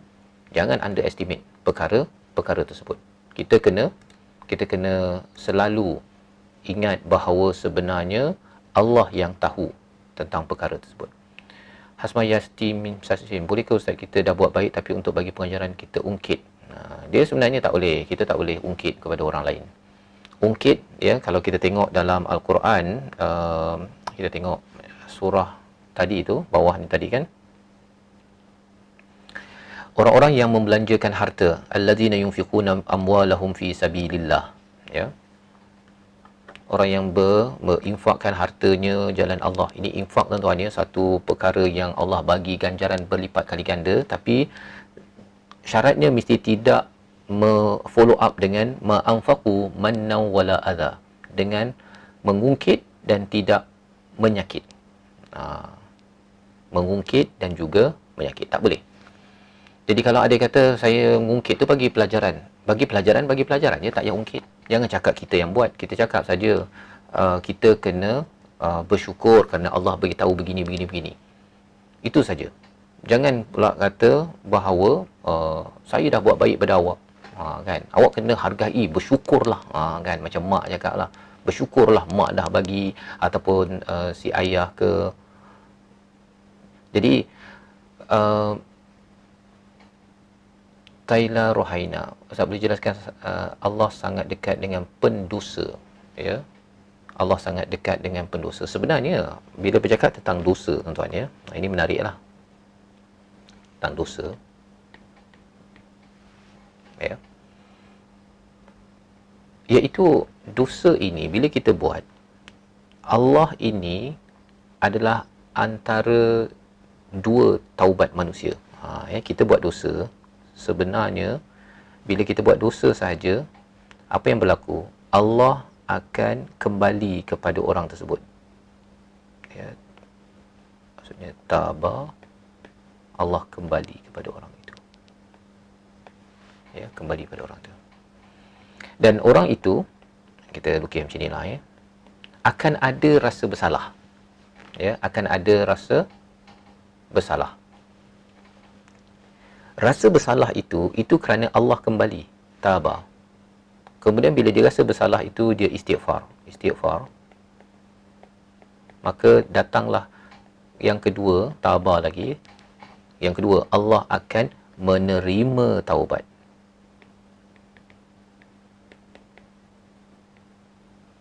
Jangan underestimate perkara tersebut. Kita kena selalu ingat bahawa sebenarnya Allah yang tahu tentang perkara tersebut. Hasma Yasti min Sasin, bolehkah Ustaz kita dah buat baik tapi untuk bagi pengajaran kita ungkit? Dia sebenarnya tak boleh. Kita tak boleh ungkit kepada orang lain. Ungkit, ya, kalau kita tengok dalam Al-Quran, kita tengok surah tadi itu, bawah ni tadi kan, orang-orang yang membelanjakan harta, alladzina yunfiquna amwalahum fi sabilillah, ya. orang yang berinfakkan hartanya jalan Allah. Ini infak tuan-tuan ya, satu perkara yang Allah bagi ganjaran berlipat kali ganda, tapi syaratnya mesti tidak follow up dengan ma'anfaqu mannaw wala adha, dengan mengungkit dan tidak menyakit. Mengungkit dan juga menyakit, tak boleh. Jadi kalau ada kata saya mengungkit tu bagi pelajaran, bagi pelajaran je, tak payah ungkit. Jangan cakap kita yang buat, kita cakap saja kita kena bersyukur kerana Allah beritahu begini. Itu saja. Jangan pula kata bahawa saya dah buat baik pada awak. Kan? Awak kena hargai, bersyukurlah. Kan? Macam mak cakap lah, bersyukurlah mak dah bagi, ataupun si ayah ke. Jadi Taila Rohaina, Ustaz boleh jelaskan Allah sangat dekat dengan pendosa, ya? Allah sangat dekat dengan pendosa. Sebenarnya bila bercakap tentang dosa, tuan-tuan ya, ini menariklah. Tentang dosa. Ya. Iaitu dosa ini bila kita buat, Allah ini adalah antara dua taubat manusia. Ya, kita buat dosa, sebenarnya bila kita buat dosa sahaja, apa yang berlaku? Allah akan kembali kepada orang tersebut. Ya. Maksudnya taba, Allah kembali kepada orang itu. Ya, kembali kepada orang itu. Dan orang itu, kita lukis macam inilah ya, akan ada rasa bersalah. Ya, akan ada rasa bersalah. Rasa bersalah itu kerana Allah kembali, taba. Kemudian bila dia rasa bersalah itu, dia istighfar. Maka datanglah yang kedua, taba lagi. Yang kedua, Allah akan menerima taubat.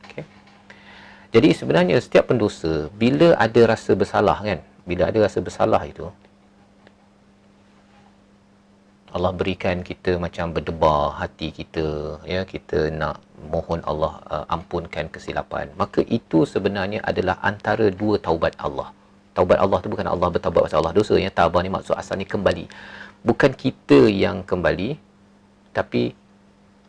Okay. Jadi sebenarnya setiap pendosa, bila ada rasa bersalah kan, bila ada rasa bersalah itu, Allah berikan kita macam berdebar hati kita, ya, kita nak mohon Allah ampunkan kesilapan. Maka itu sebenarnya adalah antara dua taubat Allah. Taubat Allah tu bukan Allah bertaubat pasal Allah dosa, ya. Taubat ni maksud asalnya kembali. Bukan kita yang kembali, tapi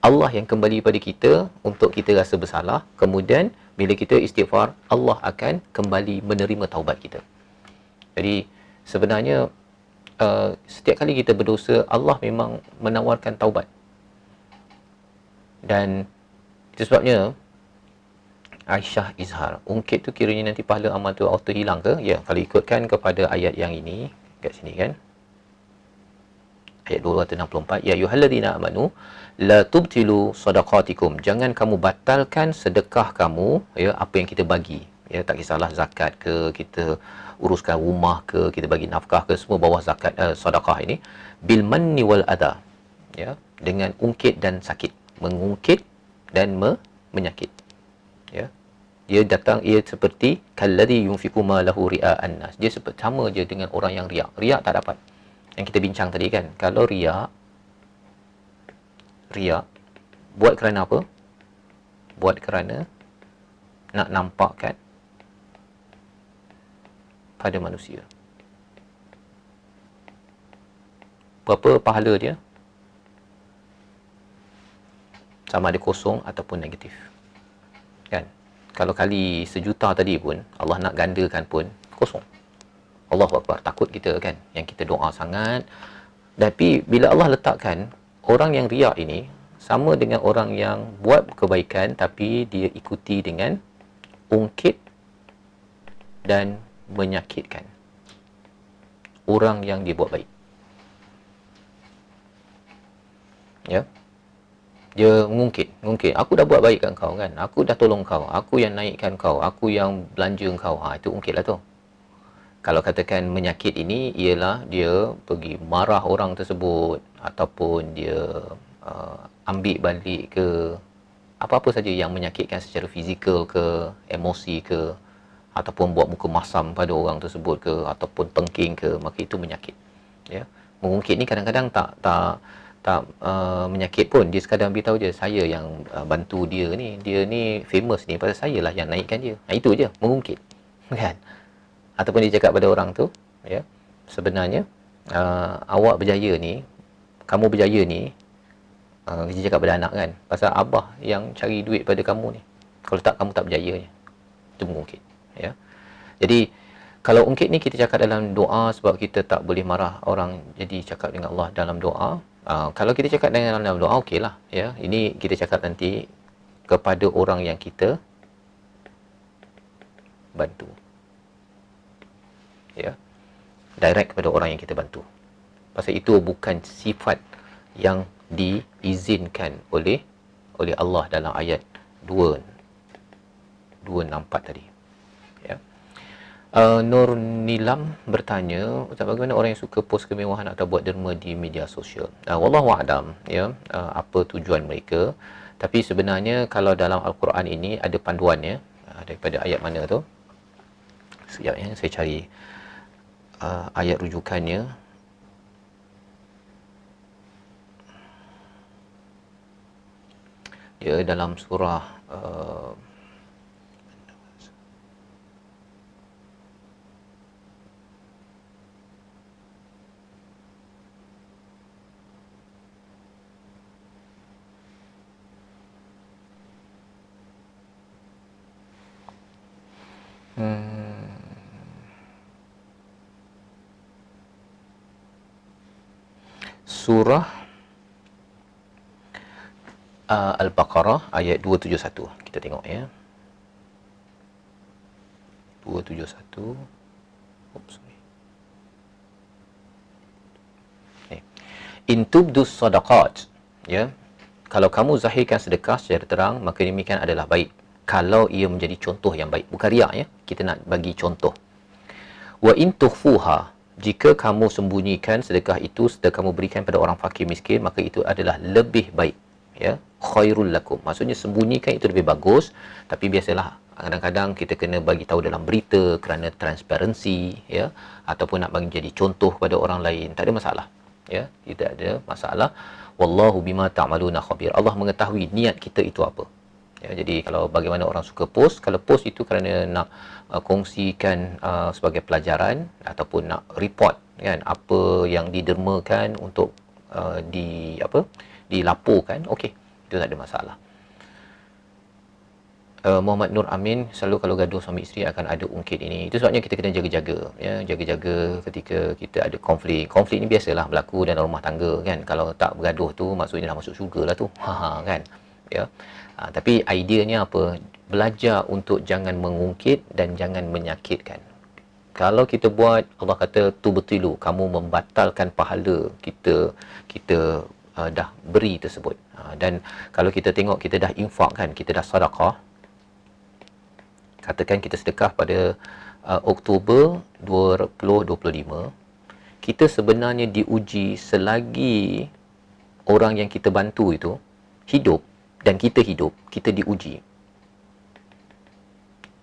Allah yang kembali pada kita untuk kita rasa bersalah. Kemudian bila kita istighfar, Allah akan kembali menerima taubat kita. Jadi sebenarnya setiap kali kita berdosa, Allah memang menawarkan taubat. Dan itu sebabnya Aisyah izhar, ungkit tu kiranya nanti pahala amal tu auto hilang ke? Ya, kalau ikutkan kepada ayat yang ini kat sini kan, ayat 264, ya ayyuhallazina amanu la tubtilu sadaqatikum, jangan kamu batalkan sedekah kamu, ya, apa yang kita bagi, ya, tak kisahlah zakat ke, kita uruskan rumah ke, kita bagi nafkah ke, semua bawah zakat, sedekah ini, bil manni wal adha, ya, dengan ungkit dan sakit, mengungkit dan menyakit, ya. Dia datang, ia seperti kalladhi yunfiqu ma lahu ria'an nas, dia seperti sama je dengan orang yang riak. Riak tak dapat, yang kita bincang tadi kan, kalau riak buat kerana apa? Buat kerana nak nampakkan pada manusia. Berapa pahala dia? Sama ada kosong ataupun negatif. Kan? Kalau kali 1,000,000 tadi pun, Allah nak gandakan pun, kosong. Allahu Akbar, takut kita kan, yang kita doa sangat. Tapi bila Allah letakkan, orang yang riak ini, sama dengan orang yang buat kebaikan, tapi dia ikuti dengan ungkit dan menyakitkan orang yang dia buat baik. Ya. Dia ngungkit. Aku dah buat baik kat kau kan. Aku dah tolong kau. Aku yang naikkan kau. Aku yang belanja kau. Itu ungkitlah tu. Kalau katakan menyakit ini, ialah dia pergi marah orang tersebut, ataupun dia ambil balik ke, apa-apa saja yang menyakitkan secara fizikal ke, emosi ke, ataupun buat muka masam pada orang tersebut ke, ataupun tengking ke, maka itu menyakit. Ya. Mengungkit ni kadang-kadang tak menyakit pun, dia sekadar beritahu je saya yang bantu dia ni famous ni pasal saya lah yang naikkan dia. Itu je, mengungkit. Kan? Ataupun dia cakap pada orang tu, ya, sebenarnya awak berjaya ni, kamu berjaya ni, dia cakap pada anak kan, pasal abah yang cari duit pada kamu ni. Kalau tak, kamu tak berjaya ni. Itu mengungkit, ya. Jadi kalau ungkit ni kita cakap dalam doa, sebab kita tak boleh marah orang, jadi cakap dengan Allah dalam doa. Kalau kita cakap dengan dalam doa, okeylah, ya. Ini kita cakap nanti kepada orang yang kita bantu, ya, direct kepada orang yang kita bantu. Pasal itu bukan sifat yang diizinkan oleh Allah dalam ayat 264 tadi, ya. Nur Nilam bertanya, Ustaz, bagaimana orang yang suka post kemewahan atau buat derma di media sosial? Wallahu a'lam, ya, apa tujuan mereka. Tapi sebenarnya kalau dalam Al-Quran ini ada panduannya, daripada ayat mana tu? Sekejap ya, saya cari ayat rujukannya. Ya, dalam surah surah Al-Baqarah ayat 271. Kita tengok ya. 271. Oops, sorry. In tubdus sadaqat, ya. Kalau kamu zahirkan sedekah secara terang, maka demikian adalah baik. Kalau ia menjadi contoh yang baik, bukan riak ya. Kita nak bagi contoh. Wa in tukhfuha, jika kamu sembunyikan sedekah itu serta kamu berikan pada orang fakir miskin, maka itu adalah lebih baik, ya. Khairul lakum, maksudnya sembunyikan itu lebih bagus. Tapi biasalah kadang-kadang kita kena bagi tahu dalam berita kerana transparansi, ya, ataupun nak bagi jadi contoh kepada orang lain, tak ada masalah, ya, tidak ada masalah. Wallahu bima ta'maluna khabir, Allah mengetahui niat kita itu apa. Ya, jadi kalau bagaimana orang suka post, kalau post itu kerana nak kongsikan sebagai pelajaran ataupun nak report kan apa yang didermakan untuk dilaporkan, okey, itu tak ada masalah. Muhammad Nur Amin, selalu kalau gaduh suami isteri akan ada ungkit ini. Itu sebabnya kita kena jaga-jaga, ya, jaga-jaga ketika kita ada konflik. Konflik ni biasalah berlaku dalam rumah tangga kan. Kalau tak bergaduh tu maksudnya dah masuk syurga lah tu. Kan. Ya. Tapi ideanya apa? Belajar untuk jangan mengungkit dan jangan menyakitkan. Kalau kita buat, Allah kata tubtilu, kamu membatalkan pahala kita dah beri tersebut. Dan kalau kita tengok, kita dah infak kan, kita dah sedekah. Katakan kita sedekah pada Oktober 2025, kita sebenarnya diuji selagi orang yang kita bantu itu hidup dan kita hidup, kita diuji.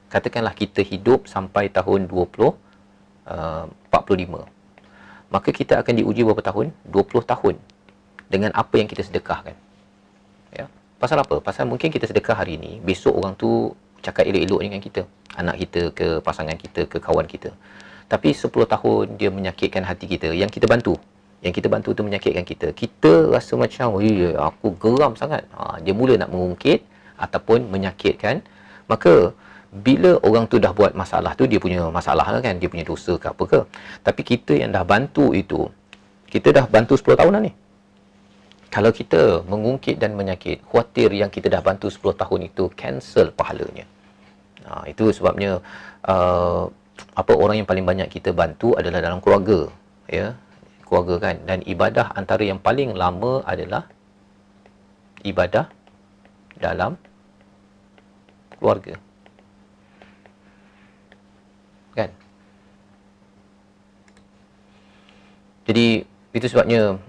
Katakanlah kita hidup sampai tahun 45, maka kita akan diuji berapa tahun? 20 tahun dengan apa yang kita sedekahkan. Ya. Pasal apa? Pasal mungkin kita sedekah hari ini, besok orang tu cakap elok-elok dengan kita, anak kita ke, pasangan kita ke, kawan kita. Tapi 10 tahun dia menyakitkan hati kita, yang kita bantu tu menyakitkan kita. Kita rasa macam, aku geram sangat. Dia mula nak mengungkit ataupun menyakitkan. Maka bila orang tu dah buat masalah tu, dia punya masalah kan, dia punya dosa ke apa ke. Tapi kita yang dah bantu itu, kita dah bantu 10 tahun dah ni. Kalau kita mengungkit dan menyakit, khuatir yang kita dah bantu 10 tahun itu cancel pahalanya. Itu sebabnya orang yang paling banyak kita bantu adalah dalam keluarga, ya, keluarga kan. Dan ibadah antara yang paling lama adalah ibadah dalam keluarga, kan. Jadi itu sebabnya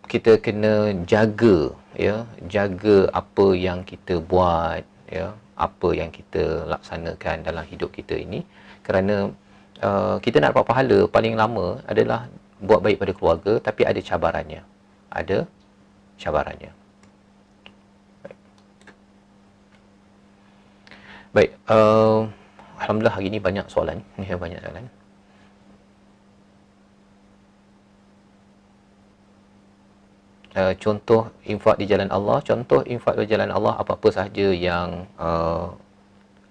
kita kena jaga, ya, jaga apa yang kita buat, ya, apa yang kita laksanakan dalam hidup kita ini, kerana kita nak dapat pahala paling lama adalah buat baik pada keluarga, tapi ada cabarannya. Ada cabarannya. Baik, alhamdulillah hari ini banyak soalan. Banyak soalan. Contoh infak di jalan Allah. Contoh infak di jalan Allah, apa-apa sahaja yang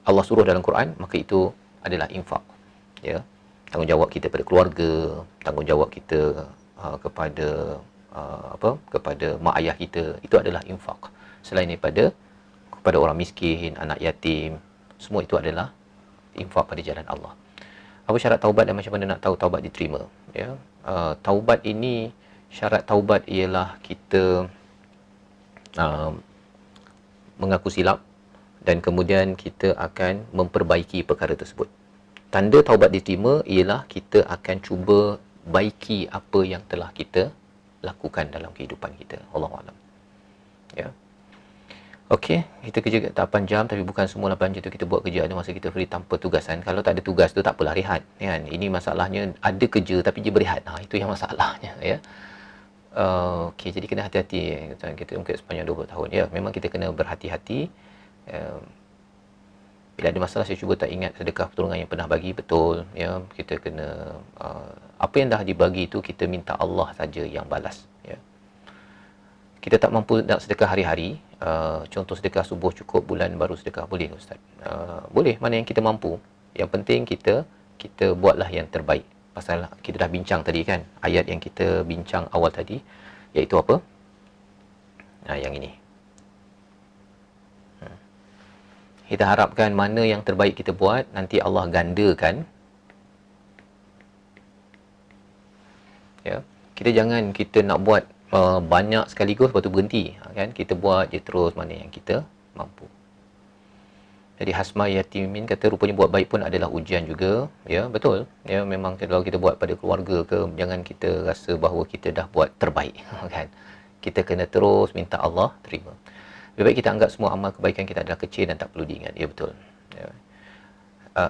Allah suruh dalam Quran, maka itu adalah infak. Ya, tanggungjawab kita pada keluarga, tanggungjawab kita kepada kepada mak ayah kita, itu adalah infak. Selain daripada kepada orang miskin, anak yatim, semua itu adalah infak pada jalan Allah. Apa syarat taubat dan macam mana nak tahu taubat diterima? Ya, taubat ini, syarat taubat ialah kita mengaku silap dan kemudian kita akan memperbaiki perkara tersebut. Tanda taubat diterima ialah kita akan cuba baiki apa yang telah kita lakukan dalam kehidupan kita. Allahu a'lam. Ya. Okey, kita kerja kat 8 jam, tapi bukan semua 8 jam tu kita buat kerja. Ada masa kita free tanpa tugasan. Kalau tak ada tugas tu tak apalah, rehat, kan. Ini masalahnya ada kerja tapi dia berehat. Itu yang masalahnya, ya. Okey, jadi kena hati-hati. Kita mungkin sepanjang 20 tahun. Ya, memang kita kena berhati-hati. Bila ada masalah, saya cuba tak ingat sedekah pertolongan yang pernah bagi. Betul, ya. Kita kena apa yang dah dibagi tu kita minta Allah saja yang balas, ya. Kita tak mampu nak sedekah hari-hari. Contoh sedekah subuh cukup, bulan baru sedekah, boleh Ustaz? Boleh, mana yang kita mampu. Yang penting kita buatlah yang terbaik. Pasal kita dah bincang tadi, kan, ayat yang kita bincang awal tadi, iaitu apa? Yang ini. Kita harapkan mana yang terbaik kita buat, nanti Allah gandakan. Ya, kita nak buat banyak sekaligus lepas tu berhenti, kan. Kita buat je terus mana yang kita mampu. Jadi Hasma Yatimin kata rupanya buat baik pun adalah ujian juga. Ya, betul. Ya, memang kalau kita buat pada keluarga ke, jangan kita rasa bahawa kita dah buat terbaik, kan. Kita kena terus minta Allah terima. Lebih baik kita anggap semua amal kebaikan kita adalah kecil dan tak perlu diingat. Ya, betul. Ya.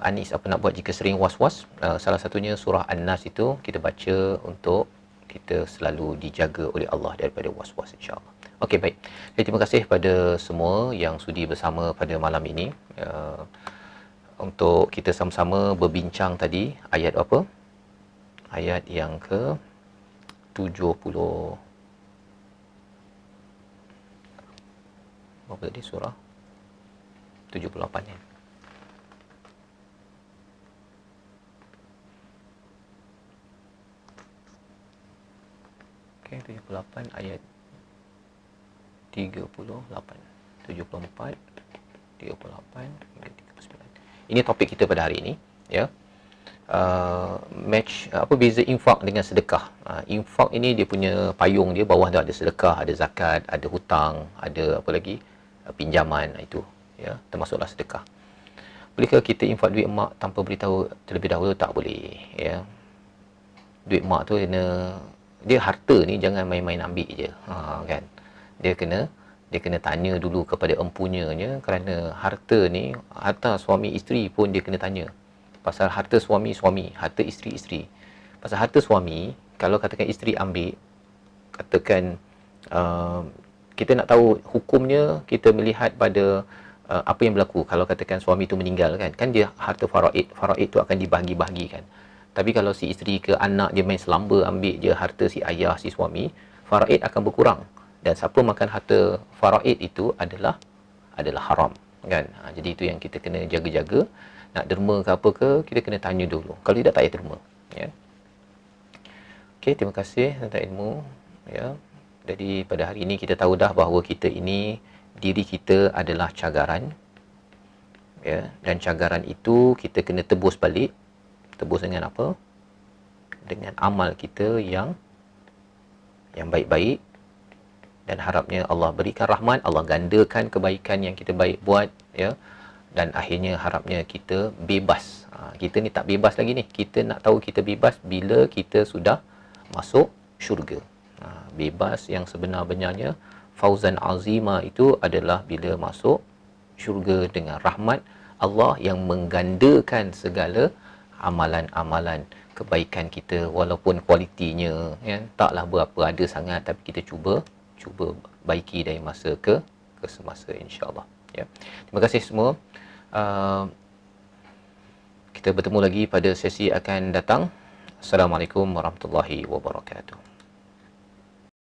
Anis, apa nak buat jika sering was-was? Salah satunya surah An-Nas itu kita baca untuk kita selalu dijaga oleh Allah daripada was-was, insya-Allah. Okey, baik. Jadi, terima kasih pada semua yang sudi bersama pada malam ini. Untuk kita sama-sama berbincang tadi, ayat apa? Ayat yang ke 70. Apa tadi surah? 78, ya. Okey, 78 ayat 38, 74, 38 hingga 39. Ini topik kita pada hari ini, ya. Apa beza infak dengan sedekah? Infak ini dia punya payung dia, bawah dia ada sedekah, ada zakat, ada hutang, ada apa lagi? Pinjaman, itu, ya, termasuklah sedekah. Bolehkah kita infak duit mak tanpa beritahu terlebih dahulu? Tak boleh, ya. Duit mak tu dia harta ni jangan main-main ambil je, kan. Dia kena tanya dulu kepada empunya, kerana harta ni, harta suami isteri pun dia kena tanya. Pasal harta suami, harta isteri. Pasal harta suami, kalau katakan isteri ambil, katakan kita nak tahu hukumnya, kita melihat pada apa yang berlaku kalau katakan suami tu meninggal, kan dia harta faraid tu akan dibahagi-bahagikan. Tapi kalau si isteri ke anak dia main selamba ambil je harta si ayah, si suami, faraid akan berkurang. Dan siapa makan harta faraid itu adalah haram, kan. Jadi itu yang kita kena jaga-jaga. Nak derma ke apa ke, kita kena tanya dulu. Kalau tidak, tak payah derma, ya. Okey, terima kasih tentang ilmu, ya. Jadi pada hari ini kita tahu dah bahawa kita ini, diri kita adalah cagaran, ya. Dan cagaran itu kita kena tebus balik. Tebus dengan apa? Dengan amal kita yang baik-baik, dan harapnya Allah berikan rahmat, Allah gandakan kebaikan yang kita baik buat, ya. Dan akhirnya harapnya kita bebas. Kita ni tak bebas lagi ni. Kita nak tahu kita bebas bila kita sudah masuk syurga. Bebas yang sebenar-benarnya, fauzan azima, itu adalah bila masuk syurga dengan rahmat Allah yang menggandakan segala amalan-amalan kebaikan kita, walaupun kualitinya taklah berapa ada sangat, tapi kita cuba baiki dari masa ke semasa, insya-Allah. Ya. Terima kasih semua. Kita bertemu lagi pada sesi akan datang. Assalamualaikum warahmatullahi wabarakatuh.